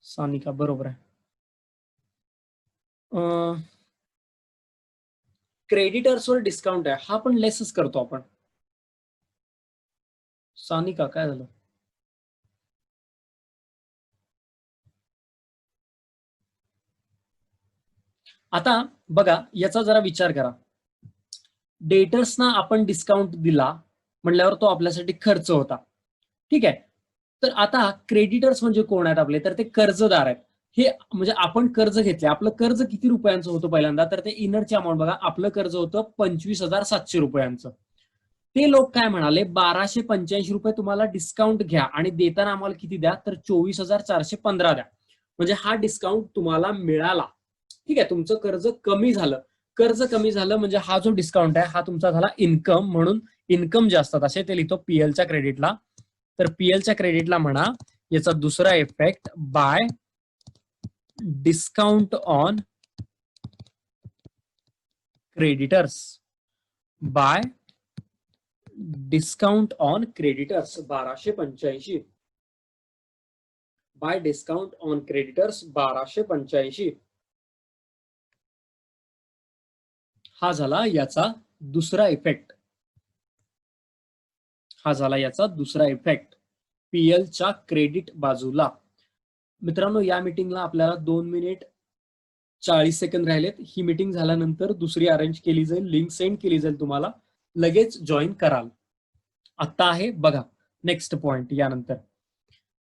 सानिका बरोबर आहे. क्रेडिटर्सवर डिस्काउंट आहे, हा पण लेसच करतो आपण. सानिका काय झालं? आता बघा, याचा जरा विचार करा. डेटर्सना आपण डिस्काउंट दिला म्हणल्यावर तो आपल्यासाठी खर्च होता, ठीक आहे. तर आता क्रेडिटर्स म्हणजे कोण आहेत आपले? तर ते कर्जदार आहेत. हे म्हणजे आपण कर्ज घेतले. आपलं कर्ज किती रुपयांचं होतं पहिल्यांदा? तर ते इनरची अमाऊंट बघा, आपलं कर्ज होतं 25,700 रुपयांचं. ते लोक काय म्हणाले, 1285 रुपये तुम्हाला डिस्काउंट घ्या आणि देताना आम्हाला किती द्या? तर 24,415 द्या. म्हणजे हा डिस्काउंट तुम्हाला मिळाला, ठीक आहे. तुमचं कर्ज कमी झालं. कर्ज कमी झालं म्हणजे हा जो डिस्काउंट आहे हा तुमचा झाला इन्कम. म्हणून इन्कम जे असतात असे ते लिहितो पीएलच्या क्रेडिटला. तर पीएलच्या क्रेडिटला म्हणा, याचा दुसरा effect bye discount on creditors. Bye discount on creditors 1285. Bye discount on creditors 1285. हा झाला याचा दुसरा इफेक्ट. हा झाला याचा दुसरा इफेक्ट पीएलच्या क्रेडिट बाजूला. मित्रांनो, या मीटिंगला आपल्याला 2 मिनिट 40 सेकंद राहिलेत. ही मीटिंग झाल्यानंतर दुसरी अरेंज केली जाईल, लिंक सेंड केली जाईल तुम्हाला, लगेच जॉईन कराल. आता आहे बघा नेक्स्ट पॉइंट. यानंतर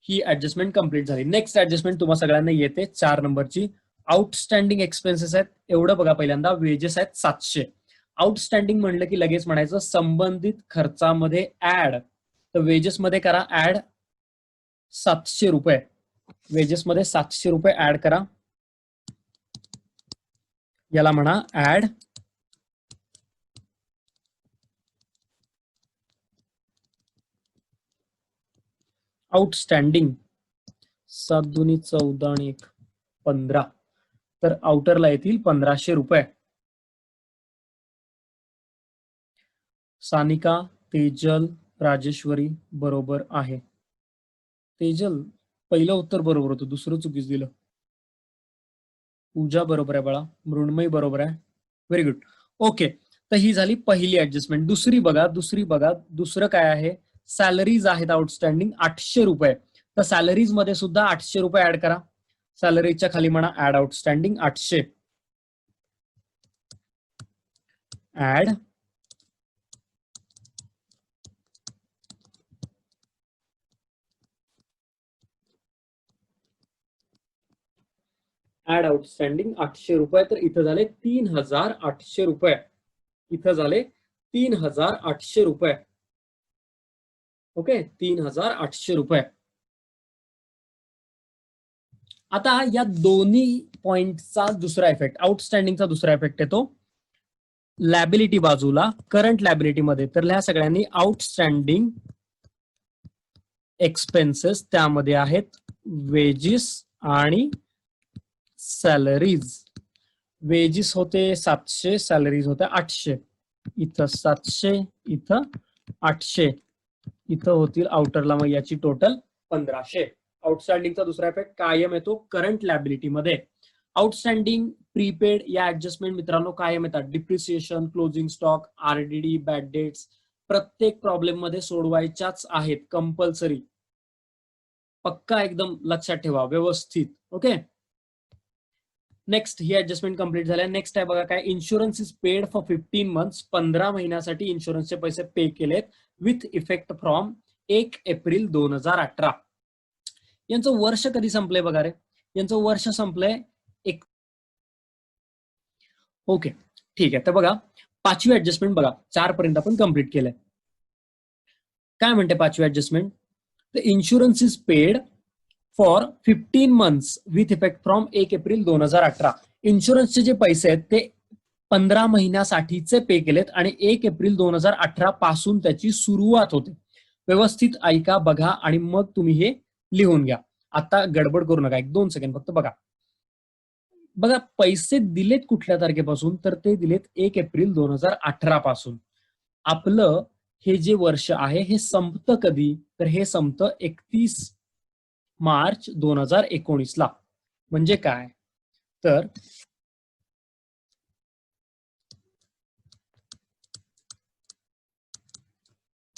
ही ऍडजस्टमेंट कंप्लीट झाली. नेक्स्ट ऍडजस्टमेंट तुम्हाला सगळ्यांना येते 4 नंबरची. आउटस्टँडिंग एक्सपेन्सेस आहेत, एवढं बघा. पहिल्यांदा वेजेस आहेत 700. आउटस्टँडिंग म्हणलं की लगेच म्हणायचं संबंधित खर्चामध्ये ऍड. तर वेजेस मध्ये करा ऍड 700 रुपये. वेजेस मध्ये 700 रुपये ऍड करा. याला म्हणा ऍड आउटस्टँडिंग. 7 दुनी 14 आणि 1 15. तर आउटरला येतील 1500 रुपये. सानिका, तेजल, राजेश्वरी बरोबर आहे. तेजल पहिलं उत्तर बरोबर होतं, दुसरं चुकीच दिलं. पूजा बरोबर आहे बाळा. मृण्मयी बरोबर आहे. Very good. ओके, तर ही झाली पहिली ऍडजस्टमेंट. दुसरी बघा, दुसरं काय आहे? सॅलरीज आहेत आउटस्टँडिंग 800 रुपये. तर सॅलरीज मध्ये सुद्धा 800 रुपये ऍड करा. सॅलरीच्या खाली म्हणा add outstanding 800. Add add outstanding 800 रुपये. तर इथं झाले 3800 रुपये. इथं झाले 3800 रुपये. ओके, 3800 रुपये. आता या दोन्ही पॉइंटचा दुसरा इफेक्ट, आउटस्टँडिंगचा दुसरा इफेक्ट येतो लॅबिलिटी बाजूला, करंट लॅबिलिटी मध्ये. तर ह्या सगळ्यांनी आउटस्टँडिंग एक्सपेन्सेस त्यामध्ये आहेत वेजेस आणि सॅलरीज. वेजेस होते 700, सॅलरीज होत्या 800. इथं 700, इथं 800, इथं होतील आउटरला मग याची टोटल 1500. आउटस्टँडिंगचा दुसरा इफेक्ट कायम येतो करंट लॅबिलिटी मध्ये. आउटस्टँडिंग प्रीपेड या ऍडजस्टमेंट मित्रांनो कायम येतात. Depreciation, closing stock, RDD, bad debts प्रत्येक प्रॉब्लेम मध्ये सोडवायच्याच आहेत कंपल्सरी. पक्का एकदम लक्षात ठेवा व्यवस्थित. ओके, नेक्स्ट ही ऍडजस्टमेंट कंप्लीट झाल्या. नेक्स्ट आहे बघा काय, insurance is paid for 15 months. 15 महिन्यासाठी इन्शुरन्सचे पैसे पे केलेत विथ इफेक्ट फ्रॉम 1 एप्रिल 2018. यांचं वर्ष कधी संपलंय बघा रे, यांचं वर्ष संपलंय एक. ओके ठीक आहे. तर बघा पाचवी ऍडजस्टमेंट बघा, 4 पर्यंत आपण कंप्लीट केलंय. काय म्हणते पाचवी adjustment, the insurance is paid for 15 months with effect from 1 April 2018. इन्शुरन्सचे जे पैसे आहेत ते 15 महिन्यासाठीचे पे केलेत आणि 1 एप्रिल 2018 पासून त्याची सुरुवात होते. व्यवस्थित ऐका, बघा आणि मग तुम्ही हे लिहून घ्या. आता गडबड करू नका, 1-2 सेकंड फक्त बघा. बघा पैसे दिलेत कुठल्या तारखेपासून, तर ते दिलेत 1 एप्रिल 2018 पासून. आपलं हे जे वर्ष आहे हे संपतं कधी, तर हे संपतं 31 मार्च 2019 ला. म्हणजे काय, तर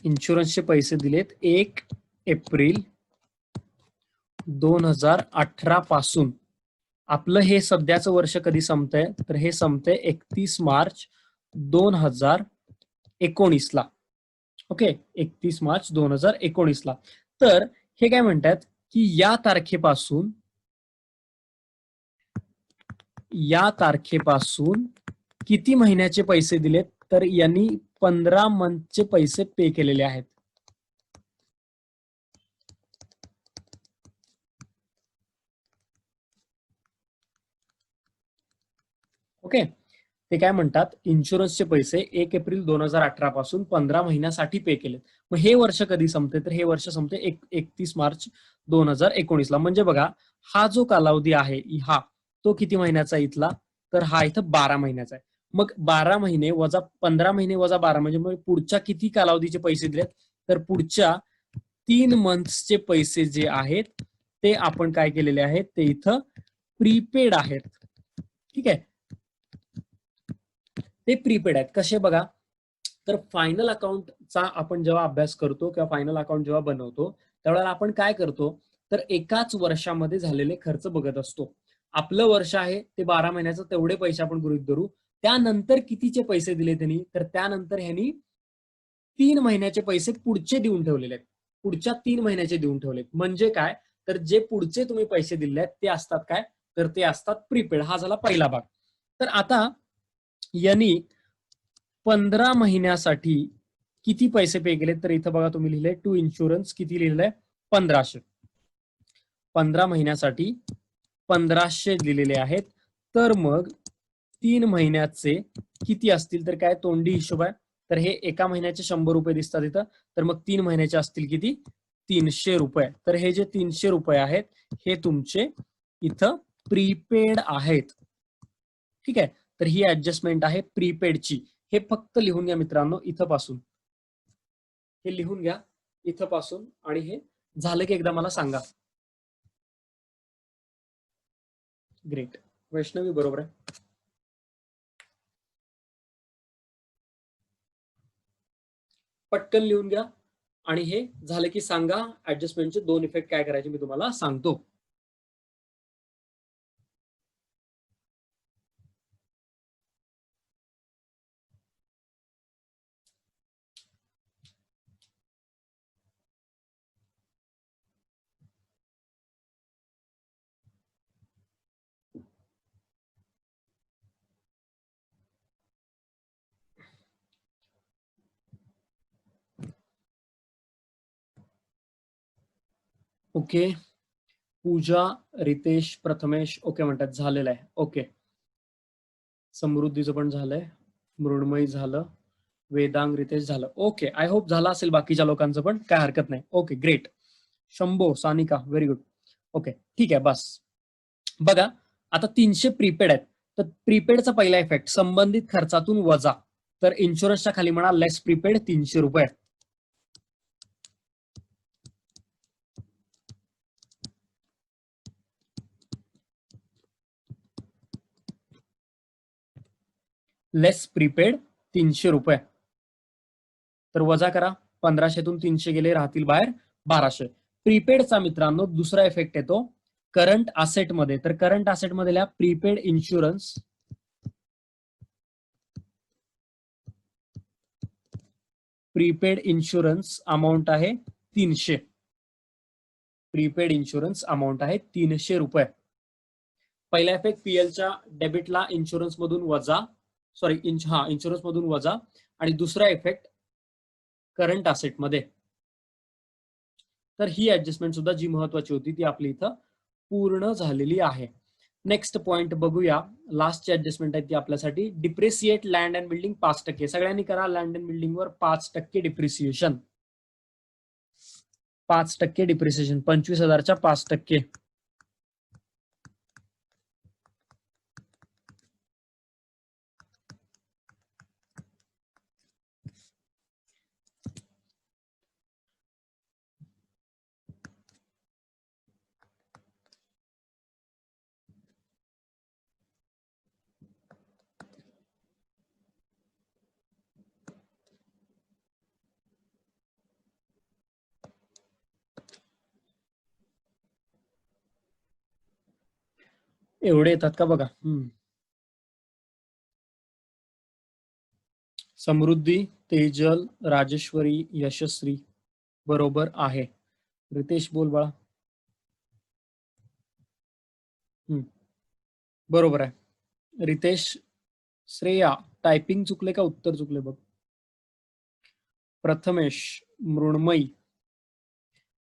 इन्शुरन्सचे पैसे दिलेत 1 एप्रिल 2018 पासून. आपलं हे सध्याचं वर्ष कधी संपतंय, तर हे संपतंय 31 मार्च 2019 ला. ओके, 31 मार्च 2019 ला. तर हे काय म्हणतात की या तारखेपासून किती महिन्याचे पैसे दिलेत, तर यांनी 15 मंथचे पैसे पे केलेले आहेत. ओके, ते काय म्हणतात, इन्शुरन्सचे पैसे 1 एप्रिल 2018 पासून 15 महिन्यासाठी पे केलेत. मग हे वर्ष कधी संपते, तर हे वर्ष संपते 31 मार्च 2019 ला. म्हणजे बघा हा जो कालावधी आहे हा तो किती महिन्याचा इथला, तर हा इथं 12 महिन्याचा आहे. मग 12 महिने वजा 15 महिने वजा 12 म्हणजे पुढच्या किती कालावधीचे पैसे दिलेत, तर पुढच्या 3 मंथ्सचे पैसे जे आहेत ते आपण काय केलेले आहेत, ते इथं प्रीपेड आहेत. ठीक आहे, ते प्रीपेड आहेत. कसे बघा, तर फायनल अकाउंटचा आपण जेव्हा अभ्यास करतो किंवा फायनल अकाउंट जेव्हा बनवतो त्यावेळेला आपण काय करतो, तर एकाच वर्षामध्ये झालेले खर्च बघत असतो. आपलं वर्ष आहे ते 12 महिन्याचं, तेवढे पैसे आपण गृहीत धरू. त्यानंतर कितीचे पैसे दिले त्यांनी, तर त्यानंतर ह्यांनी 3 महिन्याचे पैसे पुढचे देऊन ठेवलेले आहेत. पुढच्या 3 महिन्याचे देऊन ठेवलेत. म्हणजे काय, तर जे पुढचे तुम्ही पैसे दिले आहेत ते असतात काय, तर ते असतात प्रीपेड. हा झाला पहिला भाग. तर आता यांनी 15 महिन्यासाठी किती पैसे पे केले, तर इथं बघा तुम्ही लिहिले टू इन्शुरन्स किती लिहिलंय, 1500. 15 महिन्यासाठी 1500 दिलेले आहेत. तर मग 3 महिन्याचे किती असतील, तर काय तोंडी हिशोब आहे, तर हे एका महिन्याचे 100 रुपये दिसतात इथं, तर मग 3 महिन्याचे असतील किती, 300 रुपये. तर हे जे 300 रुपये आहेत हे तुमचे इथं प्रीपेड आहेत. ठीक आहे, तर ही ऍडजस्टमेंट आहे प्रीपेडची. हे फक्त लिहून घ्या मित्रांनो इथं पासून, हे लिहून घ्या इथं पासून, आणि हे झालं की एकदा मला सांगा. ग्रेट, वैष्णवी बरोबर आहे. पटकन लिहून घ्या आणि हे झालं की सांगा ऍडजस्टमेंटचे 2 इफेक्ट काय करायचे मी तुम्हाला सांगतो. ओके, पूजा, रितेश, प्रथमेश ओके म्हणतात, झालेलं आहे. ओके, समृद्धीचं पण झालंय, मृण्मयी झालं, वेदांग, रितेश झालं. ओके, आय होप झालं असेल बाकीच्या लोकांचं पण, काय हरकत नाही. Okay great. Shambho, Sanika, very good. Okay ठीक आहे. बस बघा आता 300 प्रीपेड आहेत, तर प्रीपेडचा पहिला इफेक्ट संबंधित खर्चातून वजा, तर इन्शुरन्सच्या खाली म्हणा लेस प्रीपेड 300 रुपये. लेस प्रीपेड 300 रुपये, तर वजा करा, 1500तून 300 गेले, राहतील बाहेर 1200. प्रीपेडचा मित्रांनो दुसरा इफेक्ट येतो करंट असेट मध्ये, तर करंट असेट मध्ये prepaid insurance, prepaid insurance amount आहे 300, प्रीपेड इन्शुरन्स अमाऊंट आहे 300 रुपये. पहिला इफेक्ट पीएलच्या डेबिटला इन्शुरन्स मधून वजा, सॉरी इन्शुरन्स मधून वजा, आणि दुसरा इफेक्ट करंट असेट मध्ये. तर ही ऍडजस्टमेंट सुद्धा जी महत्वाची होती ती आपली इथं पूर्ण झालेली आहे. नेक्स्ट पॉइंट बघूया, लास्टची ऍडजस्टमेंट आहे ती आपल्यासाठी डिप्रिसिएट लँड अँड बिल्डिंग 5%. सगळ्यांनी करा लँड अँड बिल्डिंग वर 5% डिप्रिसिएशन, 5% डिप्रिसिएशन, 25,000च्या 5%. एवढे येतात का बघा. समृद्धी, तेजल, राजेश्वरी, यशस्वी बरोबर आहे. रितेश बोल बाळा. बरोबर आहे. रितेश, श्रेया, टायपिंग चुकले का उत्तर चुकले बघ. प्रथमेश, मृण्मयी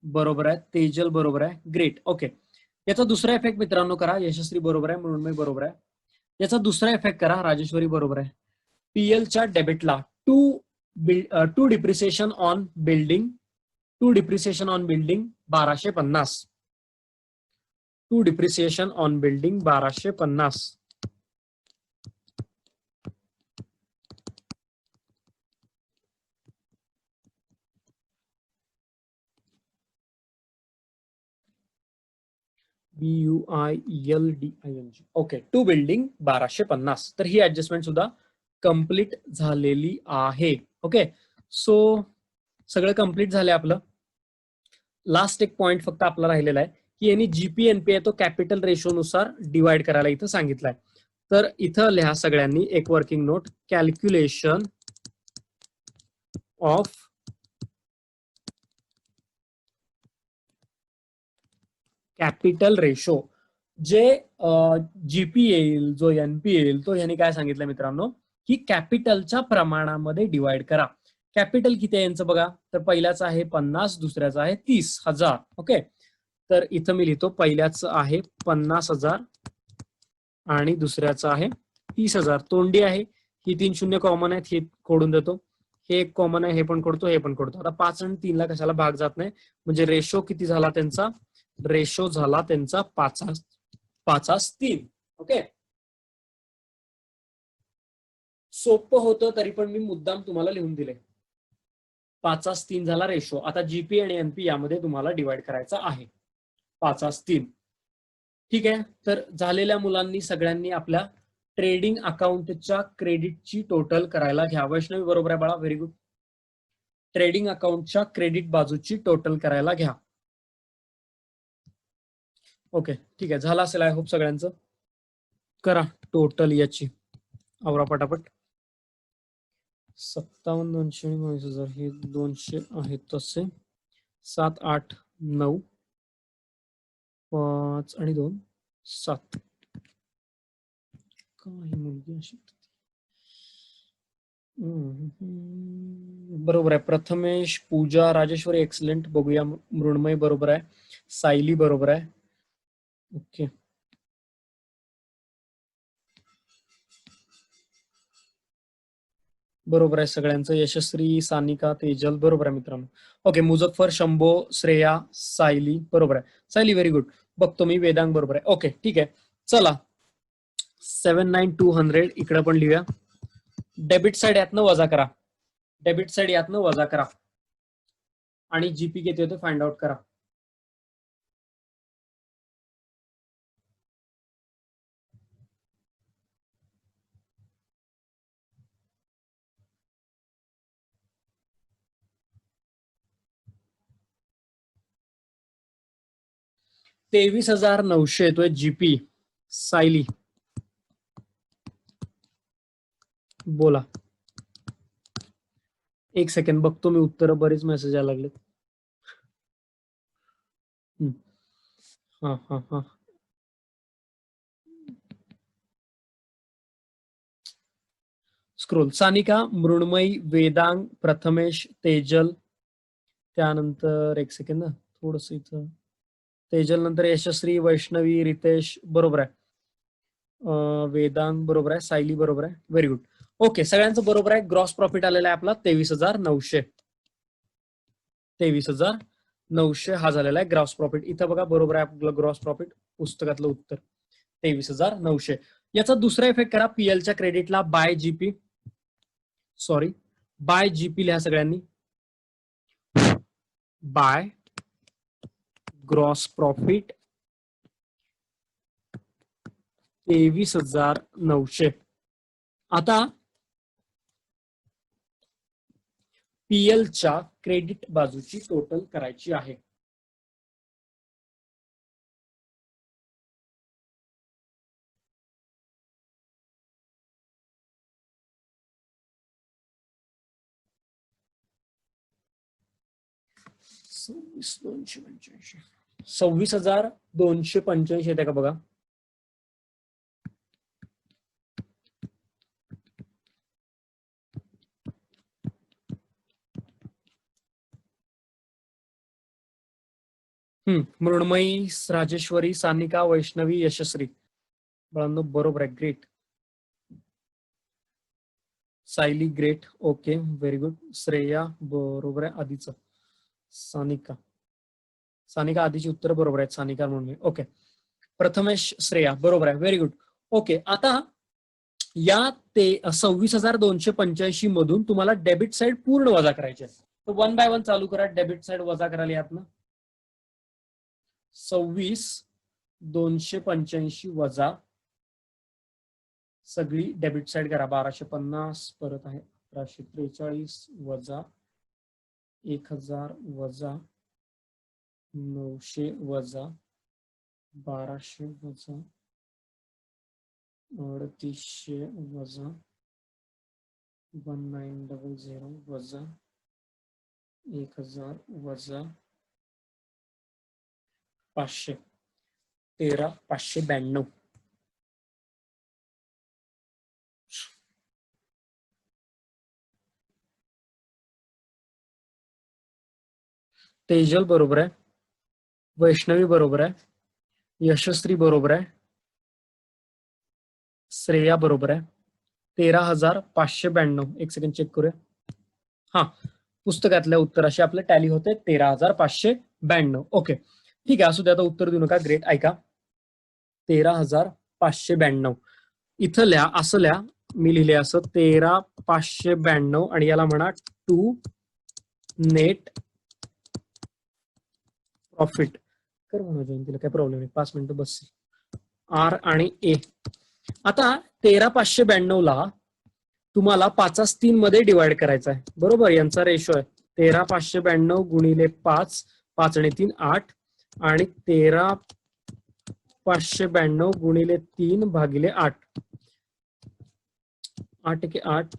बरोबर आहे, तेजल बरोबर आहे, ग्रेट. ओके, याचा दुसरा इफेक्ट मित्रांनो करा, यशस्वी बरोबर आहे, मृण्मयी बरोबर आहे. याचा दुसरा इफेक्ट करा, राजेश्वरी बरोबर आहे. पीएलच्या डेबिटला to depreciation on building, to depreciation on building 1250, to depreciation on building 1250. BUILDING. Okay, to building 1250. तर ही ऍडजस्टमेंट सुद्धा कंप्लीट झालेली आहे. ओके, सो सगळं कंप्लीट झालंय आपलं. लास्ट एक पॉइंट फक्त आपला राहिलेला आहे की यांनी जीपीएनपी तो कॅपिटल रेशोनुसार डिवाइड करायला इथं सांगितलंय. तर इथं लिहा सगळ्यांनी एक working note, calculation of capital ratio. जे जीपी येईल, जो एनपी येईल, तो यांनी काय सांगितलं मित्रांनो की कॅपिटलच्या प्रमाणामध्ये डिवाइड करा. कॅपिटल किती आहे यांचं बघा, तर पहिल्याचं आहे 50, दुसऱ्याचं आहे 30,000. ओके, तर इथं मी लिहितो पहिल्याचं आहे 50,000 आणि दुसऱ्याचं आहे 30,000. तोंडी आहे, ही 3 शून्य कॉमन आहेत, हे खोडून देतो, हे एक कॉमन आहे, हे पण खोडतो, हे पण खोडतो. आता 5 आणि 3 ला कशाला भाग जात नाही, म्हणजे रेशो किती झाला त्यांचा, रेशो झाला त्यांचा 5:3. ओके, सोपं होतं तरी पण मी मुद्दाम तुम्हाला लिहून दिले. 5:3 झाला रेशो. आता जीपी आणि एनपी यामध्ये तुम्हाला डिवाइड करायचा आहे 5:3. ठीक आहे, तर झालेल्या मुलांनी सगळ्यांनी आपल्या ट्रेडिंग अकाउंटच्या क्रेडिटची टोटल करायला घ्या. वैष्णवी बरोबर आहे बाळा, व्हेरी गुड. ट्रेडिंग अकाउंटच्या क्रेडिट बाजूची टोटल करायला घ्या. ओके, ठीक आहे, झालं असेल आय होप सगळ्यांचं. करा टोटल याची, आवरा पटापट. 57, 200 आणि 22,000 हे 200 आहेत तसे. 7, 8, 9, 5 आणि 2, 7. काही मुलगी अशी बरोबर आहे. प्रथमेश, पूजा, राजेश्वरी एक्सलेंट. बघूया, मृण्मय बरोबर आहे, सायली बरोबर आहे. ओके, बरोबर आहे सगळ्यांचं. यशस्वी, सानिका, तेजल बरोबर आहे मित्रांनो. ओके, मुझफ्फर, शंभो, श्रेया, सायली बरोबर आहे. Sayali very good. बघतो मी. वेदांग बरोबर आहे. ओके, ठीक आहे, चला. 79,200 इकडे पण लिहूया. डेबिट साइड यातनं वजा करा, डेबिट साइड यातनं वजा करा आणि जीपी किती होते फाइंड आउट करा. $23,900 येतोय जीपी. सायली बोला. एक सेकंड बघतो मी उत्तर. बरेच मेसेज यायला लागले. हा हा हा, स्क्रोल. सानिका, मृण्मयी, वेदांग, प्रथमेश, तेजल, त्यानंतर एक सेकंड ना, थोडस इथं. तेजल नंतर यशस्वी, वैष्णवी, रितेश बरोबर आहे. वेदांग बरोबर आहे, सायली बरोबर आहे. Very good. ओके, सगळ्यांचं बरोबर आहे. ग्रॉस प्रॉफिट आलेला आहे आपला 23,900. 23,900 हा झालेला आहे ग्रॉस प्रॉफिट. इथं बघा बरोबर आहे आपलं ग्रॉस प्रॉफिट, पुस्तकातलं उत्तर 23,900. याचा दुसरा इफेक्ट करा. पीएलच्या क्रेडिटला by GP, sorry by GP लिहा सगळ्यांनी. By gross profit 23,900. आता पीएलच्या क्रेडिट बाजूची टोटल करायची आहे. $26,285 येते का बघा. मृण्मयी, राजेश्वरी, सानिका, वैष्णवी, यशस्वी बाळांनो बरोबर आहे. Great. Sayali great. Okay, very good. Shreya बरोबर आहे. आधीच सानिका, सानिका आधीची उत्तर बरोबर आहेत. सानिका म्हणून ओके. प्रथमेश, श्रेया बरोबर आहे. Very good. ओके, आता या 26,285 मधून तुम्हाला डेबिट साइड पूर्ण वजा करायचे आहे. तर 1 बाय 1 चालू करा. डेबिट साइड वजा करायला यातनं 26,285 वजा सगळी डेबिट साइड करा. 1250 परत आहे. 1143 वजा 1,000 वजा 900 वजा 1200 वजा 3800 वजा 1900 वजा 1,000 वजा 500. 13,592. तेजल बरोबर आहे, वैष्णवी बरोबर आहे, यशस्वी बरोबर आहे, श्रेया बरोबर आहे. 13,592. एक सेकंड चेक करूया. हा, पुस्तकातल्या उत्तराशी आपले टॅली होते 13,592. ओके, ठीक आहे, असू द्या, आता उत्तर देऊ नका. ग्रेट. ऐका, 13,592 इथं लिहा, असं लिहा. मी लिहिले असं 13,592 आणि याला म्हणा टू नेट प्रॉफिट. कर म्हणा जयंतीला, काय प्रॉब्लेम नाही, 5 मिनिटं बस. आर आणि ए. आता 13,592 ला तुम्हाला 5 3 मध्ये डिवाइड करायचा आहे, बरोबर. यांचा रेशो आहे 13,592 गुणिले 5, 5 आणि 3 8, आणि 13,592 गुणिले 3 भागिले 8, 8 एके 8,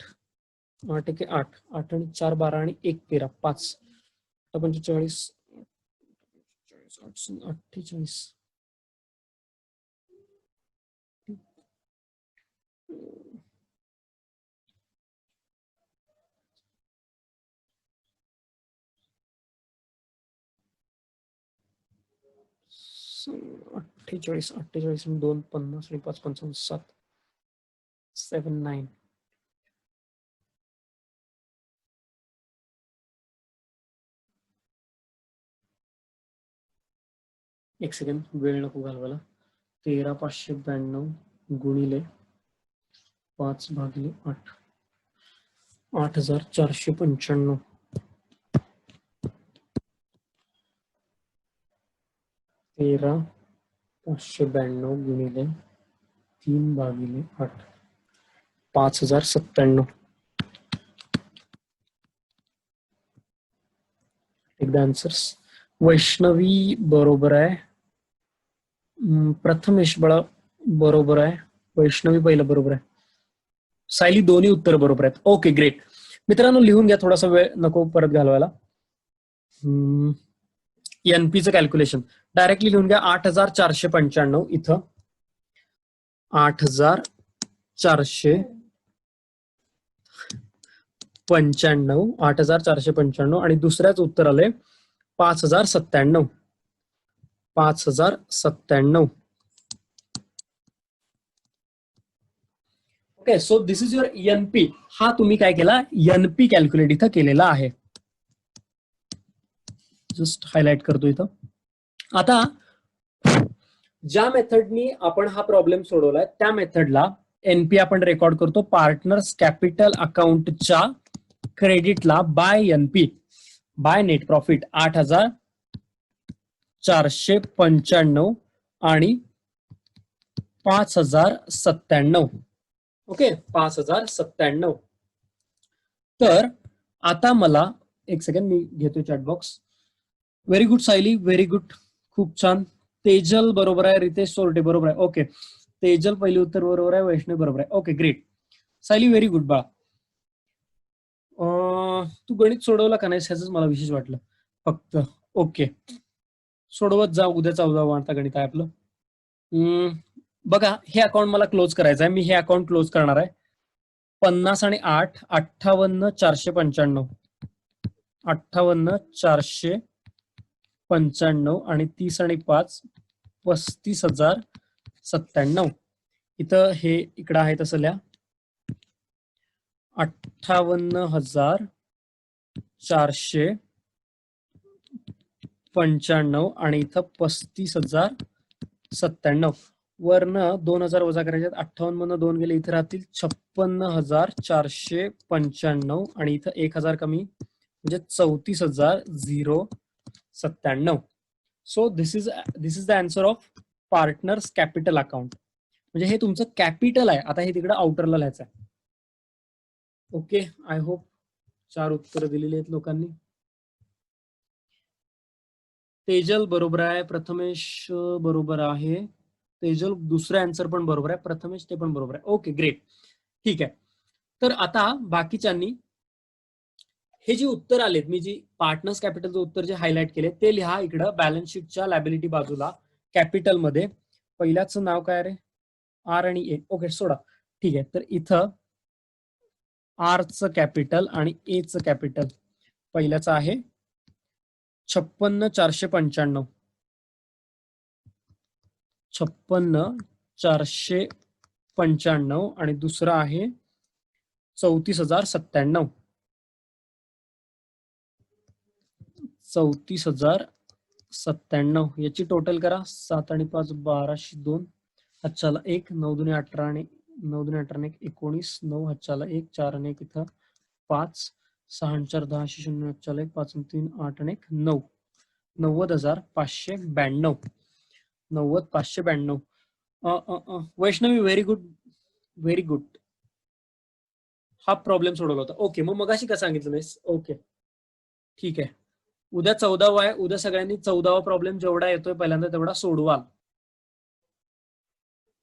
8 एके 8, 8 आणि 4 12 आणि 1 13, 5 45, 48, 48, 48 आणि 2 50 आणि 5 55 7 7 9. एक सेकंड, वेळ नको घालवायला. 13,592 गुणिले 5 भागिले 8, 8,495. 13,592 गुणिले 3 भागिले 8, 5,097. एकदा आन्सर्स. वैष्णवी बरोबर आहे, प्रथमेश बळा बरोबर आहे, वैष्णवी पहिलं बरोबर आहे, सायली दोन्ही उत्तर बरोबर आहेत. Okay great. मित्रांनो लिहून घ्या, थोडासा वेळ नको परत घालवायला. एनपीचं कॅल्क्युलेशन डायरेक्टली लिहून घ्या. 8,495 इथं 8,495, 8,495 आणि दुसऱ्याच उत्तर आले 5,097. 5,097. Okay, so this is your NP. हा तुम्ही काय केला, एनपी कॅल्क्युलेट इथं केलेला आहे. जस्ट हायलाइट करतो इथं. आता ज्या मेथडनी आपण हा प्रॉब्लेम सोडवलाय त्या मेथडला एनपी आपण रेकॉर्ड करतो पार्टनर्स कॅपिटल अकाउंटच्या क्रेडिटला by NP, by net profit 8,495 आणि 5,097. ओके, 5,097. तर आता मला एक सेकंड, मी घेतो chatbox. Very good Sayali, very good, खूप छान. तेजल बरोबर आहे, रितेश सोरटे बरोबर आहे. ओके, तेजल पहिली उत्तर बरोबर आहे, वैष्णव बरोबर आहे. Okay great. Sayali very good बा. तू गणित सोडवला का नाही ह्याच मला विशेष वाटलं फक्त. ओके, सोडवत जा, उद्या 14 वाजता गणित आहे आपलं. बघा, हे अकाउंट मला क्लोज करायचं आहे, मी हे अकाउंट क्लोज करणार आहे. 50 आणि 8 58,495, 58,495 आणि 30 आणि 5 35,097. इथं हे इकडं आहे तसं लिहा. 58,495 आणि इथं 35,097. वरनं 2,000 वजा करायचे, 58 मधनं 2 गेले, इथे राहतील 56,495 आणि इथं 1,000 कमी म्हणजे 34,097. So this is the answer of partners capital account. म्हणजे हे तुमचं कॅपिटल आहे. आता हे तिकडे आउटरला लिहायचं आहे. ओके, आय होप 4 उत्तर दिलेली आहेत लोकांनी. तेजल बरोबर आहे, प्रथमेश बरोबर आहे, तेजल दुसरा आन्सर पण बरोबर आहे, प्रथमेश ते पण बरोबर आहे. ओके ग्रेट, ठीक आहे. तर आता बाकीच्यांनी हे जी उत्तर आलेत, मी जी पार्टनर्स कॅपिटलचं उत्तर जे हायलाइट केले ते लिहा इकडं बॅलन्स शीटच्या लायबिलिटी बाजूला कॅपिटल मध्ये. पहिल्याचं नाव काय रे, आर आणि ए. ओके सोडा, ठीक आहे. तर इथं आरचं कॅपिटल आणि ए चं कॅपिटल. पहिल्याचं आहे 56,495, 56,495 आणि दुसरा आहे 34,097, 34,097. याची टोटल करा. 7 आणि 5 1202, हातच्याला 1, 9 दुने 18 आणि 9 दुने 18 1 19, 9 हातच्याला 1, 4 आणि 1 इथं 5, 6 आणि 4 10 0 हातच्याला 1, 5 आणि 3 8 आणि 1 9, 90,592, 90,592. Vaishnavi very good, very good. हा प्रॉब्लेम सोडवला होता. ओके, मग मगाशी का सांगितलं नाहीस? ओके, ठीक आहे, उद्या 14वा आहे. उद्या सगळ्यांनी 14वा प्रॉब्लेम जेवढा येतोय पहिल्यांदा तेवढा सोडवाल.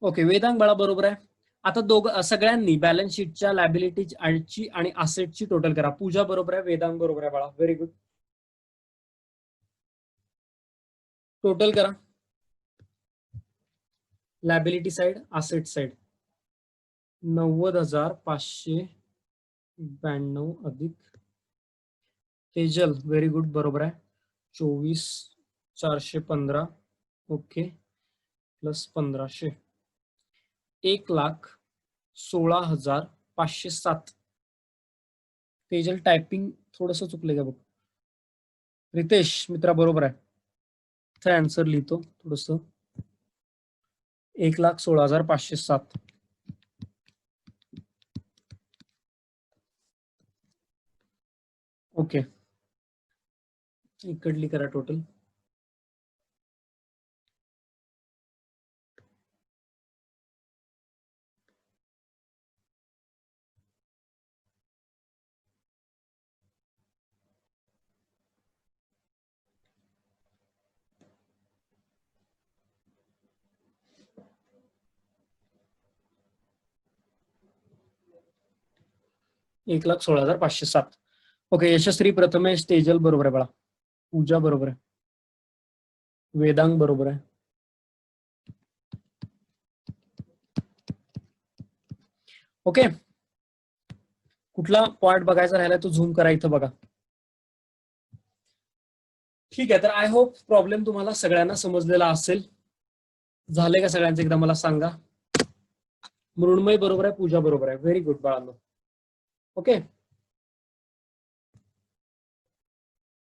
ओके, वेदांग बाळा बरोबर आहे. आता सगळ्यांनी बॅलन्स शीटच्या लायबिलिटीची आणि असेटची टोटल करा. पूजा बरोबर आहे, वेदांग बरोबर आहे बाळा, व्हेरी गुड. टोटल करा. लायबिलिटी साइड, असेट साइड 90,592 अधिक तेजल, व्हेरी गुड बरोबर आहे, 24,415 ओके प्लस 1500 1,16,507. तेजल टायपिंग थोडस चुकले का बघ. रितेश मित्रा बरोबर आहे, इथे आन्सर लिहितो थोडस. 1,16,507. ओके, इकडली करा टोटल. एक 1,16,507. ओके, यशस्वी प्रथमेश तेजल बरोबर आहे बाळा, पूजा बरोबर आहे, वेदांग बरोबर आहे. ओके, कुठला पॉइंट बघायचा राहिला तो झूम करा इथं बघा. ठीक आहे, तर आय होप प्रॉब्लेम तुम्हाला सगळ्यांना समजलेला असेल. झाले का सगळ्यांचं एकदा मला सांगा. मृण्मय बरोबर आहे, पूजा बरोबर आहे, व्हेरी गुड बाळांनो. ओके,